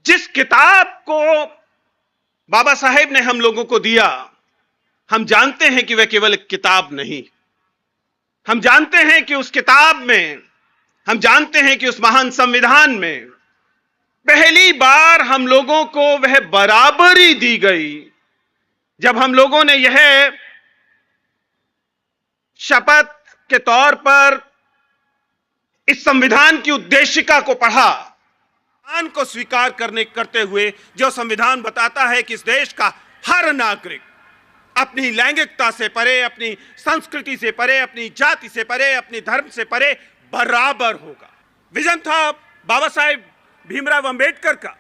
जिस किताब को बाबा साहेब ने हम लोगों को दिया, हम जानते हैं कि वह केवल एक किताब नहीं। हम जानते हैं कि उस किताब में, हम जानते हैं कि उस महान संविधान में पहली बार हम लोगों को वह बराबरी दी गई जब हम लोगों ने यह शपथ के तौर पर इस संविधान की उद्देशिका को पढ़ा, संविधान को स्वीकार करते हुए, जो संविधान बताता है कि इस देश का हर नागरिक अपनी लैंगिकता से परे, अपनी संस्कृति से परे, अपनी जाति से परे, अपनी धर्म से परे बराबर होगा। विजन था बाबा साहेब भीमराव अंबेडकर का,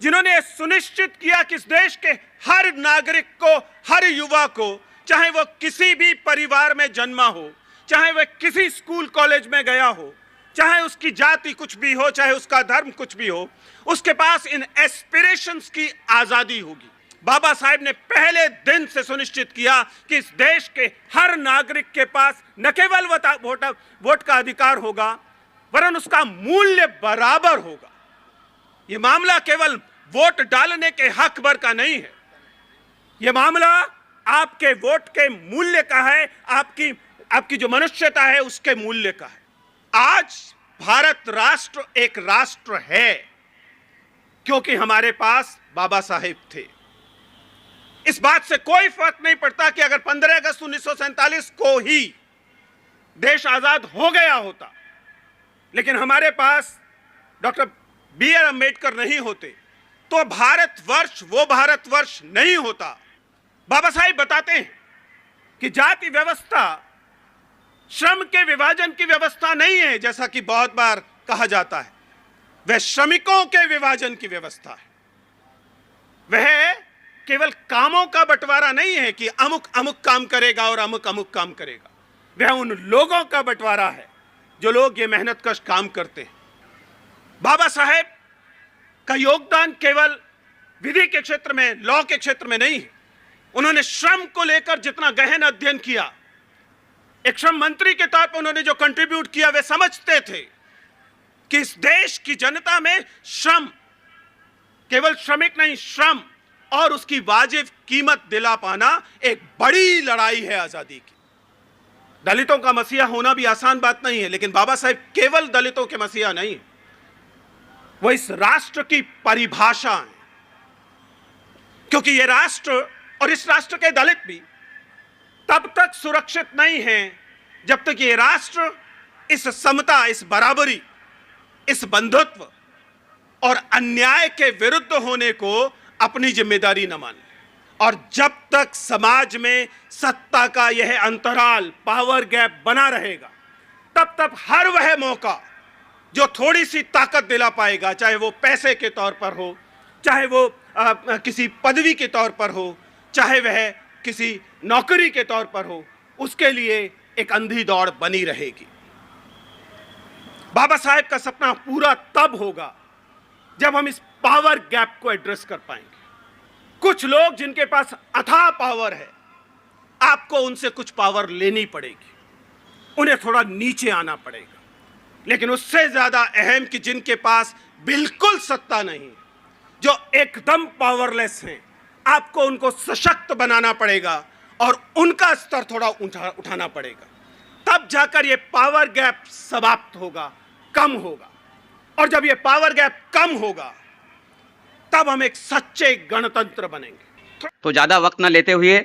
जिन्होंने सुनिश्चित किया कि इस देश के हर नागरिक को, हर युवा को, चाहे वह किसी भी परिवार में जन्मा हो, चाहे वह किसी स्कूल कॉलेज में गया हो, चाहे उसकी जाति कुछ भी हो, चाहे उसका धर्म कुछ भी हो, उसके पास इन एस्पिरेशंस की आजादी होगी। बाबा साहेब ने पहले दिन से सुनिश्चित किया कि इस देश के हर नागरिक के पास न केवल वोट का अधिकार होगा, वरन उसका मूल्य बराबर होगा। यह मामला केवल वोट डालने के हक भर का नहीं है, यह मामला आपके वोट के मूल्य का है, आपकी जो मनुष्यता है उसके मूल्य का है। आज भारत राष्ट्र एक राष्ट्र है क्योंकि हमारे पास बाबा साहेब थे। इस बात से कोई फर्क नहीं पड़ता कि अगर 15 अगस्त 1947 को ही देश आजाद हो गया होता, लेकिन हमारे पास डॉक्टर B.R. अम्बेडकर नहीं होते तो भारतवर्ष वो भारतवर्ष नहीं होता। बाबा साहेब बताते हैं कि जाति व्यवस्था श्रम के विभाजन की व्यवस्था नहीं है, जैसा कि बहुत बार कहा जाता है। वह श्रमिकों के विभाजन की व्यवस्था है। वह केवल कामों का बंटवारा नहीं है कि अमुक अमुक काम करेगा और अमुक अमुक काम करेगा। वह उन लोगों का बंटवारा है जो लोग ये मेहनतकश काम करते हैं। बाबा साहेब का योगदान केवल विधि के क्षेत्र में, लॉ के क्षेत्र में नहीं है। उन्होंने श्रम को लेकर जितना गहन अध्ययन किया, एक श्रम मंत्री के तौर पर उन्होंने जो कंट्रीब्यूट किया, वे समझते थे कि इस देश की जनता में श्रम, केवल श्रमिक नहीं, श्रम और उसकी वाजिब कीमत दिला पाना एक बड़ी लड़ाई है आजादी की। दलितों का मसीहा होना भी आसान बात नहीं है, लेकिन बाबा साहेब केवल दलितों के मसीहा नहीं, वो इस राष्ट्र की परिभाषा है। क्योंकि ये राष्ट्र और इस राष्ट्र के दलित भी तब तक सुरक्षित नहीं हैं जब तक ये राष्ट्र इस समता, इस बराबरी, इस बंधुत्व और अन्याय के विरुद्ध होने को अपनी जिम्मेदारी न माने। और जब तक समाज में सत्ता का यह अंतराल, पावर गैप बना रहेगा, तब तक हर वह मौका जो थोड़ी सी ताकत दिला पाएगा, चाहे वो पैसे के तौर पर हो, चाहे वो किसी पदवी के तौर पर हो, चाहे वह किसी नौकरी के तौर पर हो, उसके लिए एक अंधी दौड़ बनी रहेगी। बाबा साहेब का सपना पूरा तब होगा जब हम इस पावर गैप को एड्रेस कर पाएंगे। कुछ लोग जिनके पास अथाह पावर है, आपको उनसे कुछ पावर लेनी पड़ेगी, उन्हें थोड़ा नीचे आना पड़ेगा। लेकिन उससे ज्यादा अहम कि जिनके पास बिल्कुल सत्ता नहीं, जो एकदम पावरलेस हैं, आपको उनको सशक्त बनाना पड़ेगा और उनका स्तर थोड़ा उठाना पड़ेगा। तब जाकर ये पावर गैप समाप्त होगा, कम होगा। और जब ये पावर गैप कम होगा, तब हम एक सच्चे गणतंत्र बनेंगे। तो ज़्यादा वक्त न लेते हुए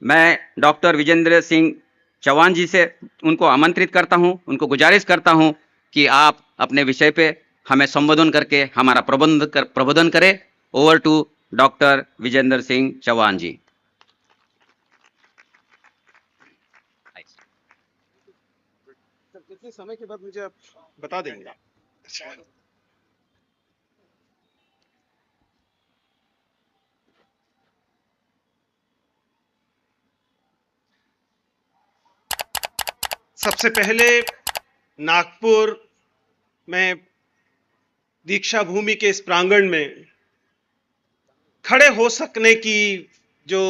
मैं डॉक्टर विजेंद्र सिंह चौहान जी से उनको आमंत्रित करता हूं, उनको गुजारिश करता हूं कि आप अपने विषय पे हमें संबोधन करके हमारा प्रबोधन करें। Over to doctor Vijendra Singh Chauhan ji. कितने समय के बाद मुझे आप बता देंगे? सबसे पहले नागपुर में दीक्षा भूमि के इस प्रांगण में खड़े हो सकने की जो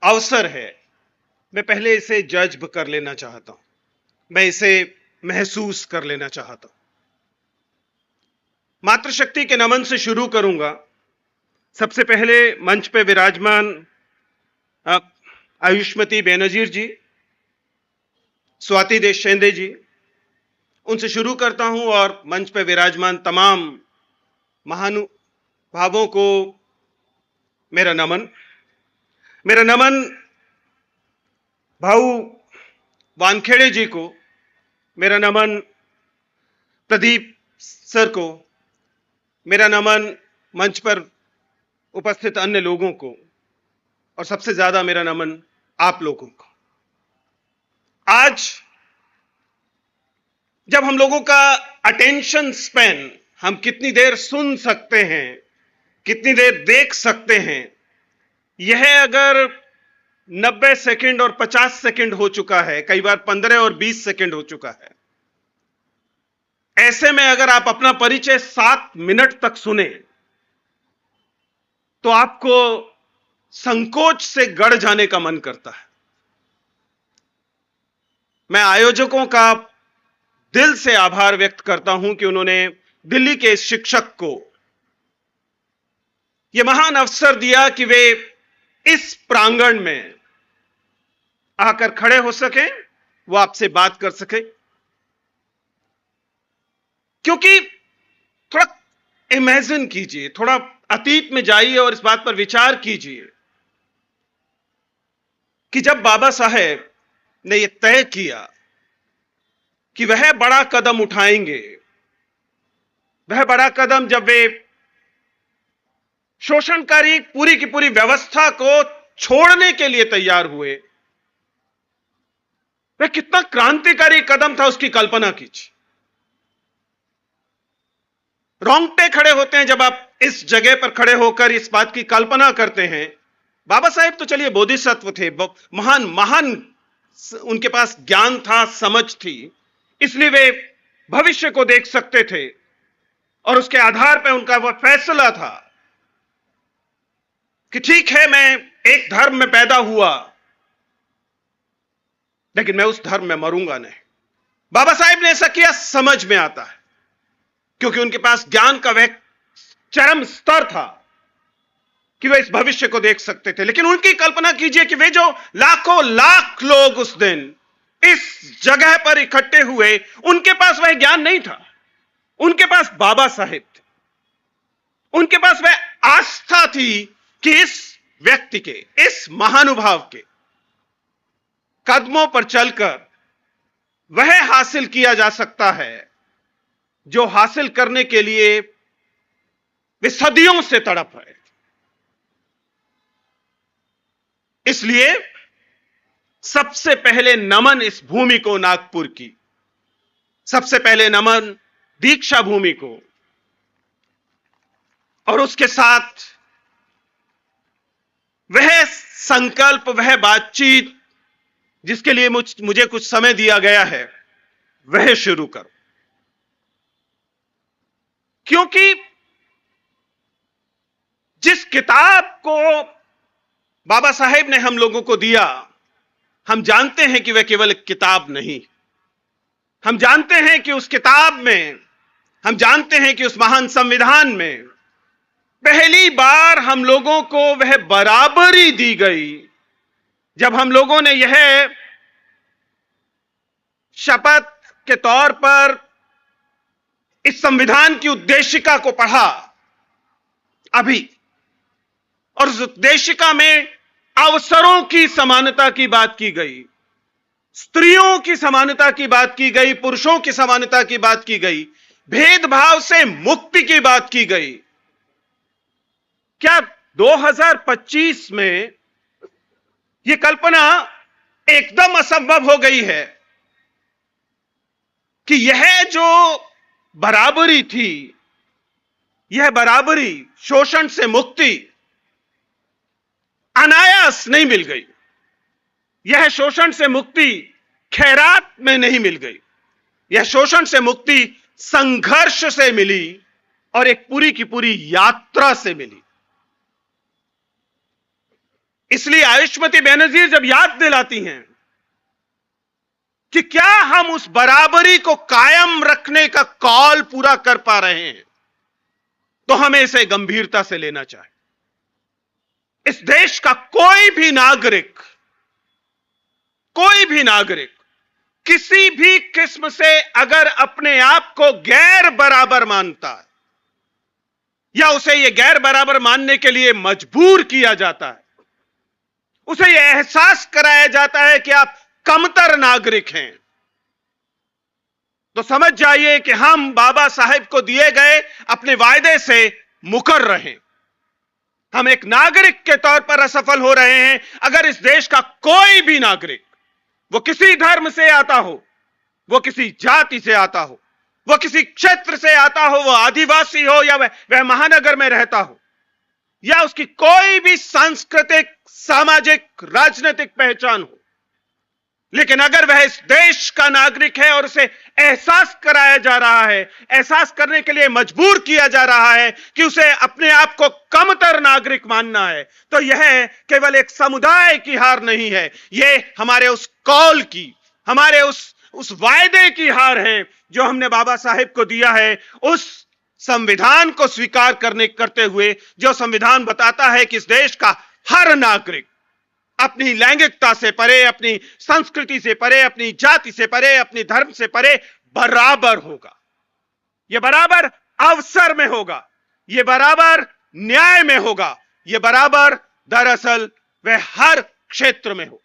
अवसर है, मैं पहले इसे जज्ब कर लेना चाहता हूं, मैं इसे महसूस कर लेना चाहता हूं। मातृशक्ति के नमन से शुरू करूंगा। सबसे पहले मंच पे विराजमान आयुष्मती बेनजीर जी, स्वाति देशपांडे जी, उनसे शुरू करता हूं और मंच पे विराजमान तमाम महानुभावों को मेरा नमन। भाऊ वानखेड़े जी को मेरा नमन, प्रदीप सर को मेरा नमन, मंच पर उपस्थित अन्य लोगों को, और सबसे ज्यादा मेरा नमन आप लोगों को। आज जब हम लोगों का अटेंशन स्पैन, हम कितनी देर सुन सकते हैं, कितनी देर देख सकते हैं, यह अगर 90 सेकंड और 50 सेकंड हो चुका है, कई बार 15 और 20 सेकंड हो चुका है, ऐसे में अगर आप अपना परिचय 7 मिनट तक सुने तो आपको संकोच से गड़ जाने का मन करता है। मैं आयोजकों का दिल से आभार व्यक्त करता हूं कि उन्होंने दिल्ली के इस शिक्षक को यह महान अवसर दिया कि वे इस प्रांगण में आकर खड़े हो सके, वो आपसे बात कर सके। क्योंकि थोड़ा इमेजिन कीजिए, थोड़ा अतीत में जाइए और इस बात पर विचार कीजिए कि जब बाबा साहेब ने यह तय किया कि वह बड़ा कदम उठाएंगे, वह बड़ा कदम जब वे शोषणकारी पूरी की पूरी व्यवस्था को छोड़ने के लिए तैयार हुए, वह कितना क्रांतिकारी कदम था उसकी कल्पना कीजिए। रोंगटे खड़े होते हैं जब आप इस जगह पर खड़े होकर इस बात की कल्पना करते हैं। बाबा साहेब तो चलिए बोधिसत्व थे, महान उनके पास ज्ञान था, समझ थी, इसलिए वे भविष्य को देख सकते थे और उसके आधार पर उनका वह फैसला था कि ठीक है, मैं एक धर्म में पैदा हुआ लेकिन मैं उस धर्म में मरूंगा नहीं। बाबा साहेब ने ऐसा किया, समझ में आता है, क्योंकि उनके पास ज्ञान का वह चरम स्तर था कि वे इस भविष्य को देख सकते थे। लेकिन उनकी कल्पना कीजिए कि वे जो लाखों लाख लोग उस दिन इस जगह पर इकट्ठे हुए, उनके पास वह ज्ञान नहीं था, उनके पास बाबा साहेब थे, उनके पास वह आस्था थी कि इस व्यक्ति के, इस महानुभाव के कदमों पर चलकर वह हासिल किया जा सकता है जो हासिल करने के लिए वे सदियों से तड़प रहे थे। इसलिए सबसे पहले नमन इस भूमि को, नागपुर की, सबसे पहले नमन दीक्षा भूमि को, और उसके साथ वह संकल्प, वह बातचीत जिसके लिए मुझे कुछ समय दिया गया है, वह शुरू करो। क्योंकि जिस किताब को बाबा साहेब ने हम लोगों को दिया, हम जानते हैं कि वह केवल एक किताब नहीं, हम जानते हैं कि उस किताब में, हम जानते हैं कि उस महान संविधान में पहली बार हम लोगों को वह बराबरी दी गई जब हम लोगों ने यह शपथ के तौर पर इस संविधान की उद्देशिका को पढ़ा अभी, और उस उद्देशिका में अवसरों की समानता की बात की गई, स्त्रियों की समानता की बात की गई, पुरुषों की समानता की बात की गई, भेदभाव से मुक्ति की बात की गई। क्या 2025 में यह कल्पना एकदम असंभव हो गई है कि यह जो बराबरी थी, यह बराबरी, शोषण से मुक्ति अनायास नहीं मिल गई, यह शोषण से मुक्ति खैरात में नहीं मिल गई, यह शोषण से मुक्ति संघर्ष से मिली और एक पूरी की पूरी यात्रा से मिली। इसलिए आयुष्मती बेनजीर जब याद दिलाती हैं कि क्या हम उस बराबरी को कायम रखने का कॉल पूरा कर पा रहे हैं, तो हमें इसे गंभीरता से लेना चाहिए। इस देश का कोई भी नागरिक किसी भी किस्म से अगर अपने आप को गैर बराबर मानता है या उसे यह गैर बराबर मानने के लिए मजबूर किया जाता है, उसे यह एहसास कराया जाता है कि आप कमतर नागरिक हैं, तो समझ जाइए कि हम बाबा साहेब को दिए गए अपने वायदे से मुकर रहे हैं। हम एक नागरिक के तौर पर असफल हो रहे हैं। अगर इस देश का कोई भी नागरिक, वो किसी धर्म से आता हो, वो किसी जाति से आता हो, वो किसी क्षेत्र से आता हो, वो आदिवासी हो या वह महानगर में रहता हो, या उसकी कोई भी सांस्कृतिक, सामाजिक, राजनीतिक पहचान हो, लेकिन अगर वह इस देश का नागरिक है और उसे एहसास कराया जा रहा है, एहसास करने के लिए मजबूर किया जा रहा है कि उसे अपने आप को कमतर नागरिक मानना है, तो यह केवल एक समुदाय की हार नहीं है, यह हमारे उस कॉल की, हमारे उस वायदे की हार है जो हमने बाबा साहेब को दिया है, उस संविधान को स्वीकार करते हुए, जो संविधान बताता है कि इस देश का हर नागरिक अपनी लैंगिकता से परे, अपनी संस्कृति से परे, अपनी जाति से परे, अपनी धर्म से परे बराबर होगा। यह बराबर अवसर में होगा, यह बराबर न्याय में होगा, यह बराबर दरअसल वह हर क्षेत्र में होगा।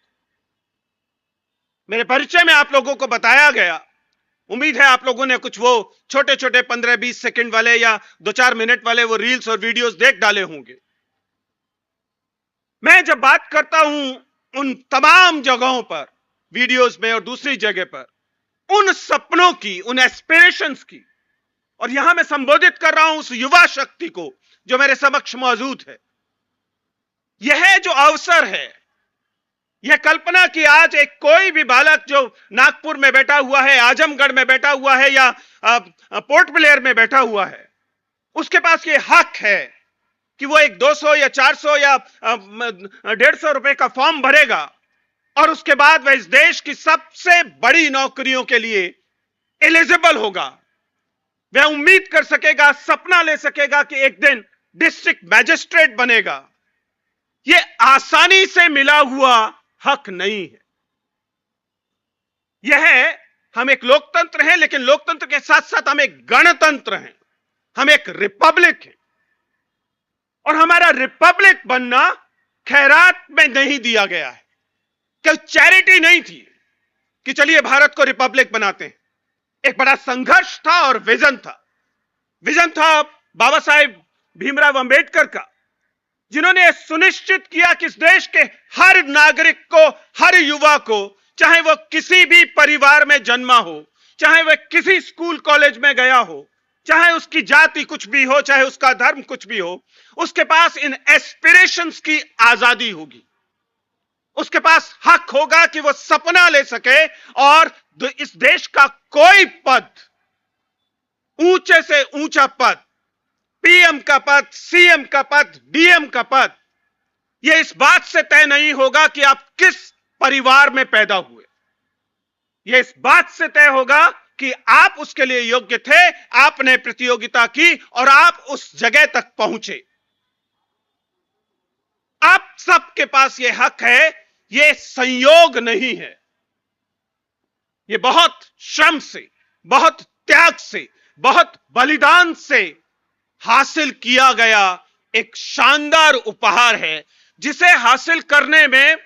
मेरे परिचय में आप लोगों को बताया गया, उम्मीद है आप लोगों ने कुछ वो छोटे छोटे 15-20 सेकंड वाले या 2-4 मिनट वाले वो रील्स और वीडियोस देख डाले होंगे। मैं जब बात करता हूं उन तमाम जगहों पर, वीडियोस में और दूसरी जगह पर, उन सपनों की, उन एस्पिरेशंस की, और यहां मैं संबोधित कर रहा हूं उस युवा शक्ति को जो मेरे समक्ष मौजूद है। यह जो अवसर है, यह कल्पना कि आज एक कोई भी बालक जो नागपुर में बैठा हुआ है, आजमगढ़ में बैठा हुआ है या पोर्ट ब्लेयर में बैठा हुआ है, उसके पास यह हक है कि वो एक 200 या 400 या 150 रुपए का फॉर्म भरेगा और उसके बाद वह इस देश की सबसे बड़ी नौकरियों के लिए एलिजिबल होगा। वह उम्मीद कर सकेगा, सपना ले सकेगा कि एक दिन डिस्ट्रिक्ट मैजिस्ट्रेट बनेगा। यह आसानी से मिला हुआ हक नहीं है। यह, हम एक लोकतंत्र हैं, लेकिन लोकतंत्र के साथ साथ हम एक गणतंत्र हैं, हम एक रिपब्लिक हैं, और हमारा रिपब्लिक बनना खैरात में नहीं दिया गया है, कोई चैरिटी नहीं थी कि चलिए भारत को रिपब्लिक बनाते हैं। एक बड़ा संघर्ष था और विजन था बाबा साहेब भीमराव अंबेडकर का, जिन्होंने सुनिश्चित किया कि इस देश के हर नागरिक को, हर युवा को, चाहे वह किसी भी परिवार में जन्मा हो, चाहे वह किसी स्कूल कॉलेज में गया हो, चाहे उसकी जाति कुछ भी हो, चाहे उसका धर्म कुछ भी हो, उसके पास इन एस्पिरेशंस की आजादी होगी। उसके पास हक होगा कि वो सपना ले सके और इस देश का कोई पद, ऊंचे से ऊंचा पद, पीएम का पद, सीएम का पद, डीएम का पद, यह इस बात से तय नहीं होगा कि आप किस परिवार में पैदा हुए। यह इस बात से तय होगा कि आप उसके लिए योग्य थे, आपने प्रतियोगिता की और आप उस जगह तक पहुंचे। आप सबके पास यह हक है, यह संयोग नहीं है। यह बहुत श्रम से, बहुत त्याग से, बहुत बलिदान से हासिल किया गया एक शानदार उपहार है, जिसे हासिल करने में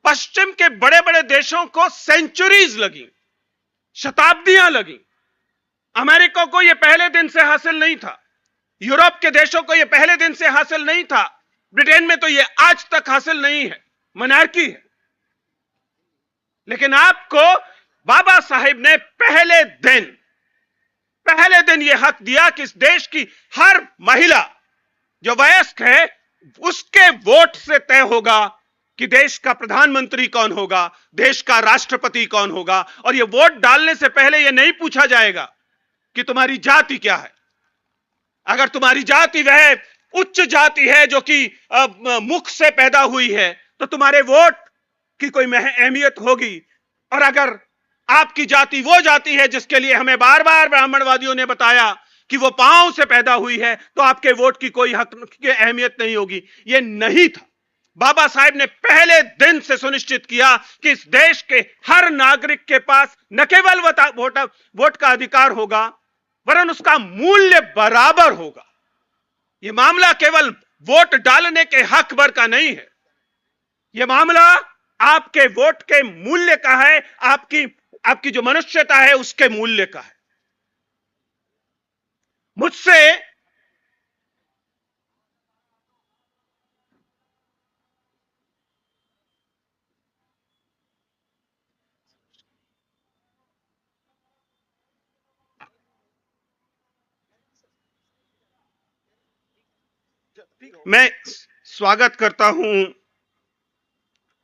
पश्चिम के बड़े बड़े देशों को सेंचुरीज लगी, शताब्दियां लगी। अमेरिका को यह पहले दिन से हासिल नहीं था, यूरोप के देशों को यह पहले दिन से हासिल नहीं था, ब्रिटेन में तो यह आज तक हासिल नहीं है, मोनार्की है। लेकिन आपको बाबा साहिब ने पहले दिन यह हक दिया कि इस देश की हर महिला जो वयस्क है, उसके वोट से तय होगा कि देश का प्रधानमंत्री कौन होगा, देश का राष्ट्रपति कौन होगा। और यह वोट डालने से पहले यह नहीं पूछा जाएगा कि तुम्हारी जाति क्या है। अगर तुम्हारी जाति वह उच्च जाति है जो कि मुख से पैदा हुई है, तो तुम्हारे वोट की कोई अहमियत होगी। और अगर आपकी जाति वो जाति है जिसके लिए हमें बार बार ब्राह्मणवादियों ने बताया कि वो पांव से पैदा हुई है तो आपके वोट की कोई हक की अहमियत नहीं होगी। ये नहीं था। बाबा साहेब ने पहले दिन से सुनिश्चित किया कि इस देश के हर नागरिक के पास न केवल वोट का अधिकार होगा, वरन उसका मूल्य बराबर होगा। यह मामला केवल वोट डालने के हक भर का नहीं है, यह मामला आपके वोट के मूल्य का है, आपकी जो मनुष्यता है उसके मूल्य का है। मुझसे मैं स्वागत करता हूं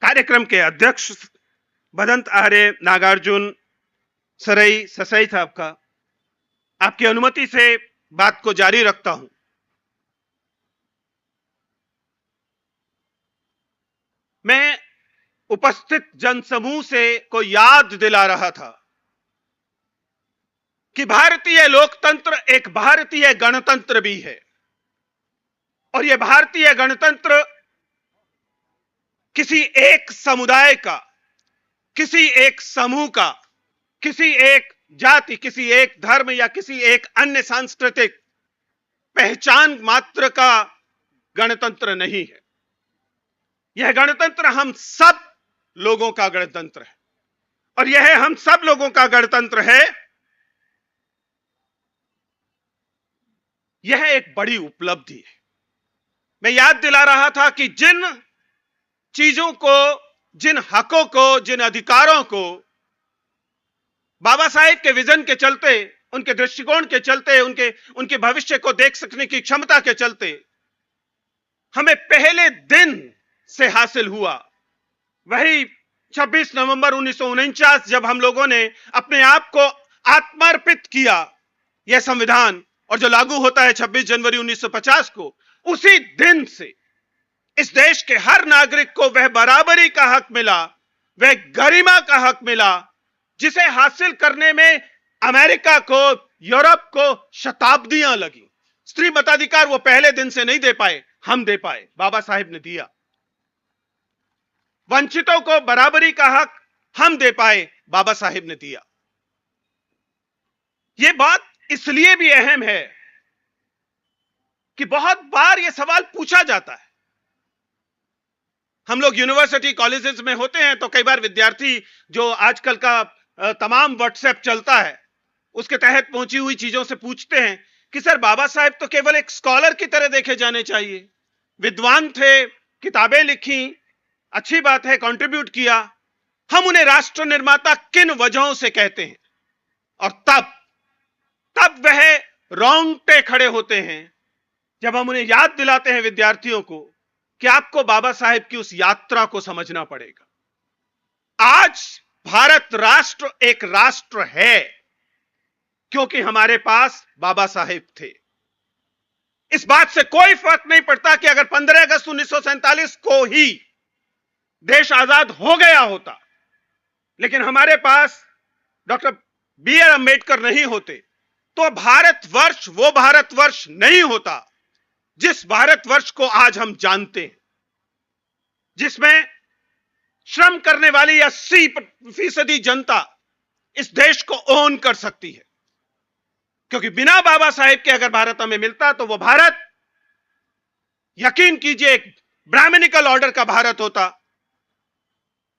कार्यक्रम के अध्यक्ष भदंत आर्य नागार्जुन सरई ससाई साहब का। आपकी अनुमति से बात को जारी रखता हूं। मैं उपस्थित जनसमूह से को याद दिला रहा था कि भारतीय लोकतंत्र एक भारतीय गणतंत्र भी है, और यह भारतीय गणतंत्र किसी एक समुदाय का, किसी एक समूह का, किसी एक जाति, किसी एक धर्म या किसी एक अन्य सांस्कृतिक पहचान मात्र का गणतंत्र नहीं है। यह गणतंत्र हम सब लोगों का गणतंत्र है, और यह हम सब लोगों का गणतंत्र है। यह एक बड़ी उपलब्धि है। मैं याद दिला रहा था कि जिन चीजों को, जिन हकों को, जिन अधिकारों को बाबा साहेब के विजन के चलते, उनके दृष्टिकोण के चलते, उनके भविष्य को देख सकने की क्षमता के चलते हमें पहले दिन से हासिल हुआ, वही 26 नवंबर 1949 जब हम लोगों ने अपने आप को आत्मार्पित किया यह संविधान, और जो लागू होता है 26 जनवरी 1950 को, उसी दिन से इस देश के हर नागरिक को वह बराबरी का हक मिला, वह गरिमा का हक मिला, जिसे हासिल करने में अमेरिका को, यूरोप को शताब्दियां लगी। स्त्री मताधिकार वो पहले दिन से नहीं दे पाए, हम दे पाए, बाबा साहेब ने दिया। वंचितों को बराबरी का हक हम दे पाए, बाबा साहेब ने दिया। यह बात इसलिए भी अहम है कि बहुत बार यह सवाल पूछा जाता है। हम लोग यूनिवर्सिटी कॉलेजेस में होते हैं तो कई बार विद्यार्थी, जो आजकल का तमाम व्हाट्सएप चलता है उसके तहत पहुंची हुई चीजों से पूछते हैं कि सर, बाबा साहेब तो केवल एक स्कॉलर की तरह देखे जाने चाहिए, विद्वान थे, किताबें लिखी, अच्छी बात है, कंट्रीब्यूट किया, हम उन्हें राष्ट्र निर्माता किन वजहों से कहते हैं? और तब वह रोंगटे खड़े होते हैं जब हम उन्हें याद दिलाते हैं, विद्यार्थियों को, कि आपको बाबा साहेब की उस यात्रा को समझना पड़ेगा। आज भारत राष्ट्र एक राष्ट्र है क्योंकि हमारे पास बाबा साहेब थे। इस बात से कोई फर्क नहीं पड़ता कि अगर 15 अगस्त 1947 को ही देश आजाद हो गया होता, लेकिन हमारे पास डॉक्टर B.R. अंबेडकर नहीं होते, तो भारतवर्ष वो भारतवर्ष नहीं होता जिस भारतवर्ष को आज हम जानते हैं, जिसमें श्रम करने वाली 80% जनता इस देश को ओन कर सकती है। क्योंकि बिना बाबा साहेब के अगर भारत हमें मिलता तो वो भारत, यकीन कीजिए, एक ब्राह्मणिकल ऑर्डर का भारत होता,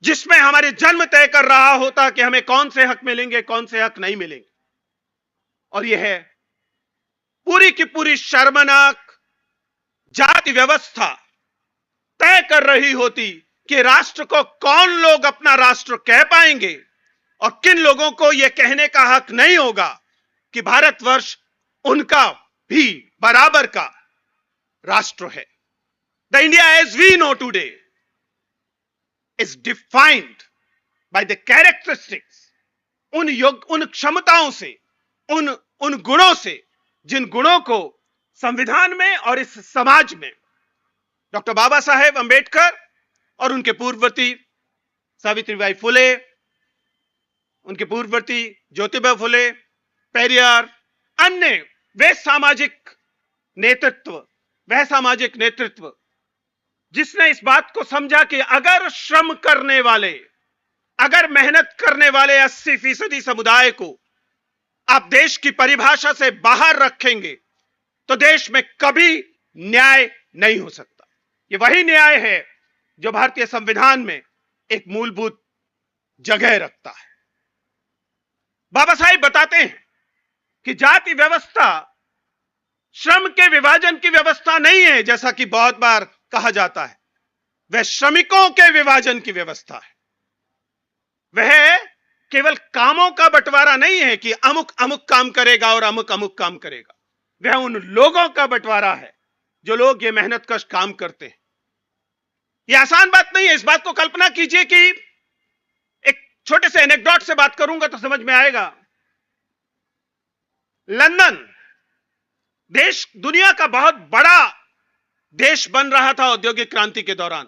जिसमें हमारे जन्म तय कर रहा होता कि हमें कौन से हक मिलेंगे, कौन से हक नहीं मिलेंगे। और यह है पूरी की पूरी शर्मनाक जाति व्यवस्था तय कर रही होती कि राष्ट्र को कौन लोग अपना राष्ट्र कह पाएंगे और किन लोगों को यह कहने का हक नहीं होगा कि भारतवर्ष उनका भी बराबर का राष्ट्र है। The India as we know today is defined by the characteristics, उन क्षमताओं से, उन गुणों से, जिन गुणों को संविधान में और इस समाज में डॉक्टर बाबा साहेब अंबेडकर और उनके पूर्ववर्ती सावित्रीबाई फुले, उनके पूर्ववर्ती ज्योतिबा फुले, पेरियार, अन्य वह सामाजिक नेतृत्व जिसने इस बात को समझा कि अगर श्रम करने वाले, अगर मेहनत करने वाले 80% समुदाय को आप देश की परिभाषा से बाहर रखेंगे तो देश में कभी न्याय नहीं हो सकता। यह वही न्याय है जो भारतीय संविधान में एक मूलभूत जगह रखता है। बाबा साहिब बताते हैं कि जाति व्यवस्था श्रम के विभाजन की व्यवस्था नहीं है, जैसा कि बहुत बार कहा जाता है। वह श्रमिकों के विभाजन की व्यवस्था है। वह केवल कामों का बंटवारा नहीं है कि अमुक अमुक काम करेगा और अमुक अमुक काम करेगा। वह उन लोगों का बंटवारा है जो लोग ये मेहनत कश काम करते हैं। यह आसान बात नहीं है। इस बात को कल्पना कीजिए कि एक छोटे से एनेक्डोट से बात करूंगा तो समझ में आएगा। लंदन देश दुनिया का बहुत बड़ा देश बन रहा था औद्योगिक क्रांति के दौरान।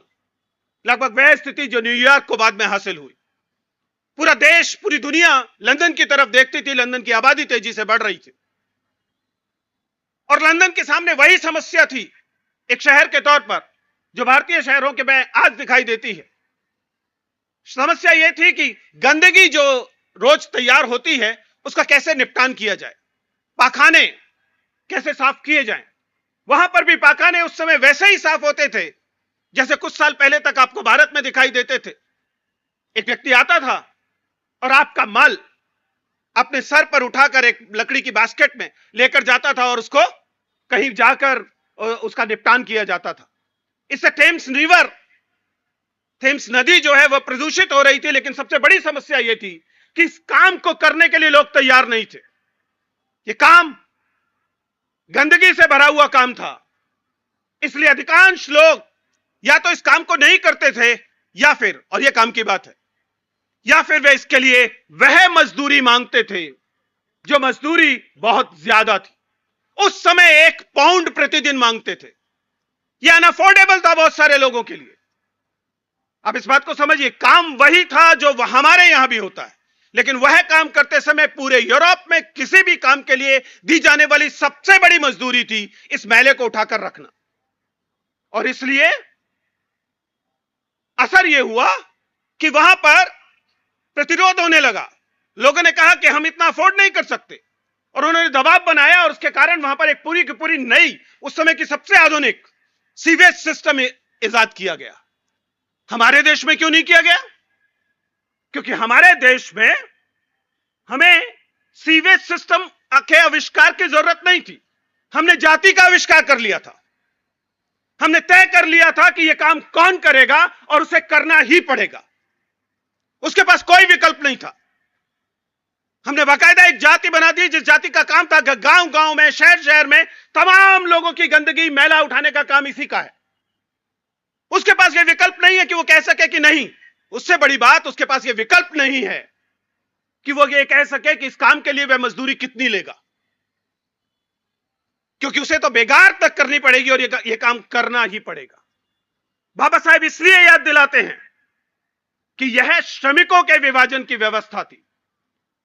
लगभग वह स्थिति जो न्यूयॉर्क को बाद में हासिल हुई। पूरा देश, पूरी दुनिया लंदन की तरफ देखती थी। लंदन की आबादी तेजी से बढ़ रही थी और लंदन के सामने वही समस्या थी एक शहर के तौर पर जो भारतीय शहरों के में आज दिखाई देती है। समस्या यह थी कि गंदगी जो रोज तैयार होती है उसका कैसे निपटान किया जाए, पाखाने कैसे साफ किए जाएं। वहां पर भी पाखाने उस समय वैसे ही साफ होते थे जैसे कुछ साल पहले तक आपको भारत में दिखाई देते थे। एक व्यक्ति आता था और आपका माल अपने सर पर उठाकर एक लकड़ी की बास्केट में लेकर जाता था और उसको कहीं जाकर उसका निपटान किया जाता था। इससे थेम्स नदी जो है वह प्रदूषित हो रही थी। लेकिन सबसे बड़ी समस्या यह थी कि इस काम को करने के लिए लोग तैयार नहीं थे। यह काम गंदगी से भरा हुआ काम था, इसलिए अधिकांश लोग या तो इस काम को नहीं करते थे या फिर, और यह काम की बात है, या फिर वे इसके लिए वह मजदूरी मांगते थे जो मजदूरी बहुत ज्यादा थी। उस समय 1 पाउंड प्रतिदिन मांगते थे। यह अनअफोर्डेबल था बहुत सारे लोगों के लिए। अब इस बात को समझिए, काम वही था जो हमारे यहां भी होता है, लेकिन वह काम करते समय पूरे यूरोप में किसी भी काम के लिए दी जाने वाली सबसे बड़ी मजदूरी थी इस मैले को उठाकर रखना। और इसलिए असर यह हुआ कि वहां पर प्रतिरोध होने लगा। लोगों ने कहा कि हम इतना अफोर्ड नहीं कर सकते और उन्होंने दबाव बनाया और उसके कारण वहां पर एक पूरी की पूरी नई, उस समय की सबसे आधुनिक सीवेज सिस्टम इजाद किया गया। हमारे देश में क्यों नहीं किया गया? क्योंकि हमारे देश में हमें सीवेज सिस्टम के आविष्कार की जरूरत नहीं थी। हमने जाति का आविष्कार कर लिया था। हमने तय कर लिया था कि यह काम कौन करेगा और उसे करना ही पड़ेगा। उसके पास कोई विकल्प नहीं था। हमने बाकायदा एक जाति बना दी जिस जाति का काम था गांव गांव में, शहर शहर में तमाम लोगों की गंदगी, मैला उठाने का काम इसी का है। उसके पास यह विकल्प नहीं है कि वो कह सके कि नहीं। उससे बड़ी बात, उसके पास यह विकल्प नहीं है कि वो ये कह सके कि इस काम के लिए वह मजदूरी कितनी लेगा, क्योंकि उसे तो बेगार तक करनी पड़ेगी और यह काम करना ही पड़ेगा। बाबा साहब इसलिए याद दिलाते हैं कि यह श्रमिकों के विभाजन की व्यवस्था थी।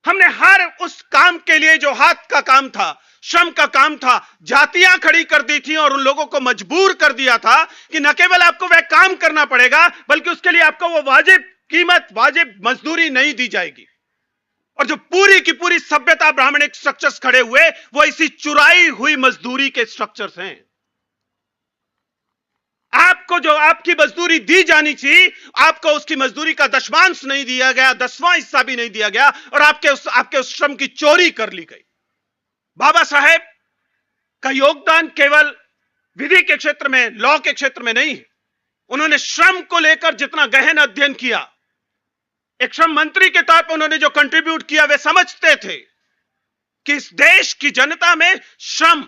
हमने हर उस काम के लिए जो हाथ का काम था, श्रम का काम था, जातियां खड़ी कर दी थी और उन लोगों को मजबूर कर दिया था कि न केवल आपको वह काम करना पड़ेगा बल्कि उसके लिए आपको वो वाजिब कीमत, वाजिब मजदूरी नहीं दी जाएगी। और जो पूरी की पूरी सभ्यता, ब्राह्मणिक स्ट्रक्चर्स खड़े हुए वो इसी चुराई हुई मजदूरी के स्ट्रक्चर्स हैं। आपको जो आपकी मजदूरी दी जानी थी, आपको उसकी मजदूरी का दशमांश नहीं दिया गया, 10वां हिस्सा भी नहीं दिया गया और आपके उस श्रम की चोरी कर ली गई। बाबा साहेब का योगदान केवल विधि के क्षेत्र में, लॉ के क्षेत्र में नहीं है। उन्होंने श्रम को लेकर जितना गहन अध्ययन किया, एक श्रम मंत्री के तौर पर उन्होंने जो कंट्रीब्यूट किया, वे समझते थे कि इस देश की जनता में श्रम,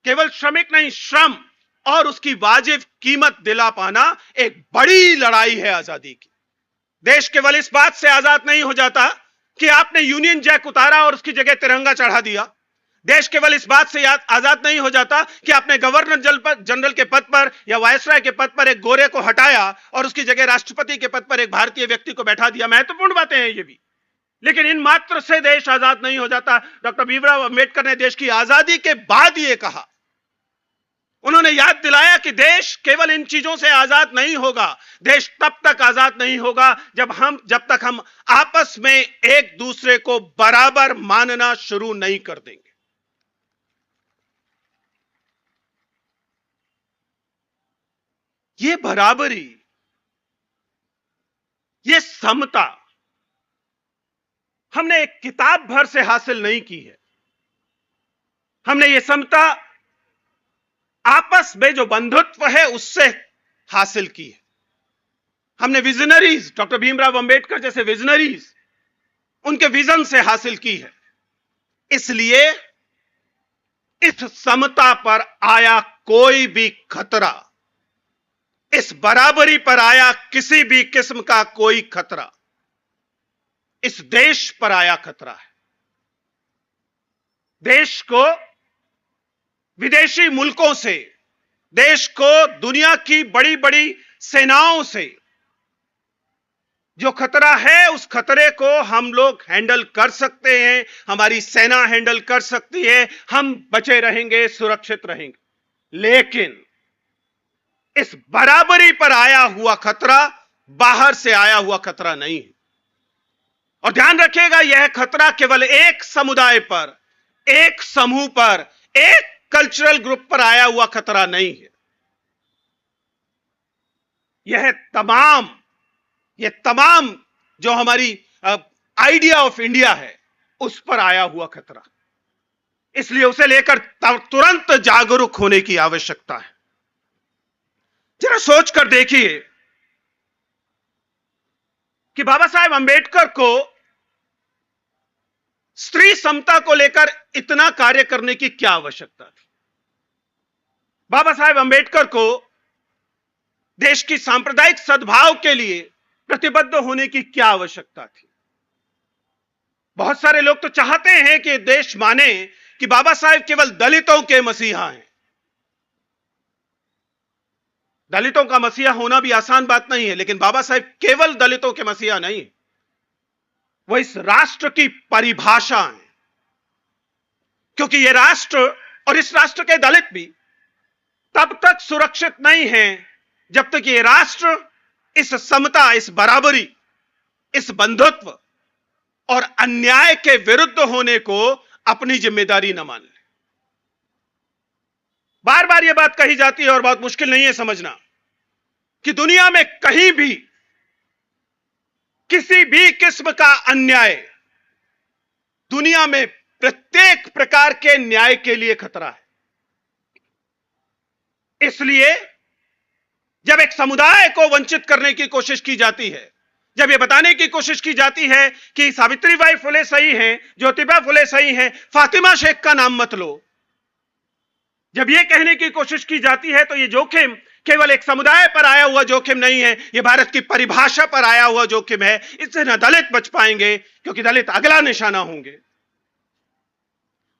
केवल श्रमिक नहीं, श्रम और उसकी वाजिब कीमत दिला पाना एक बड़ी लड़ाई है आजादी की। देश केवल इस बात से आजाद नहीं हो जाता कि आपने यूनियन जैक उतारा और उसकी जगह तिरंगा चढ़ा दिया। देश केवल इस बात से आजाद नहीं हो जाता कि आपने गवर्नर जनरल के पद पर या वायसराय के पद पर एक गोरे को हटाया और उसकी जगह राष्ट्रपति के पद पर एक भारतीय व्यक्ति को बैठा दिया। महत्वपूर्ण बातें हैं ये भी, लेकिन इन मात्र से देश आजाद नहीं हो जाता। डॉक्टर भीमराव अंबेडकर ने देश की आजादी के बाद यह कहा, उन्होंने याद दिलाया कि देश केवल इन चीजों से आजाद नहीं होगा। देश तब तक आजाद नहीं होगा जब तक हम आपस में एक दूसरे को बराबर मानना शुरू नहीं कर देंगे। ये बराबरी, ये समता हमने एक किताब भर से हासिल नहीं की है। हमने ये समता आपस में जो बंधुत्व है उससे हासिल की है। हमने विजनरीज, डॉक्टर भीमराव अंबेडकर जैसे विजनरीज, उनके विजन से हासिल की है। इसलिए इस समता पर आया कोई भी खतरा, इस बराबरी पर आया किसी भी किस्म का कोई खतरा, इस देश पर आया खतरा है। देश को विदेशी मुल्कों से, देश को दुनिया की बड़ी बड़ी सेनाओं से जो खतरा है, उस खतरे को हम लोग हैंडल कर सकते हैं, हमारी सेना हैंडल कर सकती है, हम बचे रहेंगे, सुरक्षित रहेंगे। लेकिन इस बराबरी पर आया हुआ खतरा बाहर से आया हुआ खतरा नहीं है। और ध्यान रखिएगा, यह खतरा केवल एक समुदाय पर, एक समूह पर, एक कल्चरल ग्रुप पर आया हुआ खतरा नहीं है। यह तमाम जो हमारी आइडिया ऑफ इंडिया है उस पर आया हुआ खतरा। इसलिए उसे लेकर तुरंत जागरूक होने की आवश्यकता है। जरा सोचकर देखिए कि बाबा साहेब अंबेडकर को स्त्री समता को लेकर इतना कार्य करने की क्या आवश्यकता थी? बाबा साहेब अंबेडकर को देश की सांप्रदायिक सद्भाव के लिए प्रतिबद्ध होने की क्या आवश्यकता थी? बहुत सारे लोग तो चाहते हैं कि देश माने कि बाबा साहेब केवल दलितों के मसीहा हैं। दलितों का मसीहा होना भी आसान बात नहीं है, लेकिन बाबा साहेब केवल दलितों के मसीहा नहीं है, वो इस राष्ट्र की परिभाषा है। क्योंकि ये राष्ट्र और इस राष्ट्र के दलित भी तब तक सुरक्षित नहीं हैं जब तक ये राष्ट्र इस समता, इस बराबरी, इस बंधुत्व और अन्याय के विरुद्ध होने को अपनी जिम्मेदारी न मान ले। बार बार यह बात कही जाती है और बहुत मुश्किल नहीं है समझना कि दुनिया में कहीं भी किसी भी किस्म का अन्याय, दुनिया में प्रत्येक प्रकार के न्याय के लिए खतरा है। इसलिए जब एक समुदाय को वंचित करने की कोशिश की जाती है, जब यह बताने की कोशिश की जाती है कि सावित्रीबाई फुले सही हैं, ज्योतिबा फुले सही हैं, फातिमा शेख का नाम मत लो, जब यह कहने की कोशिश की जाती है तो यह जोखिम केवल एक समुदाय पर आया हुआ जोखिम नहीं है, यह भारत की परिभाषा पर आया हुआ जोखिम है। इससे न दलित बच पाएंगे, क्योंकि दलित अगला निशाना होंगे।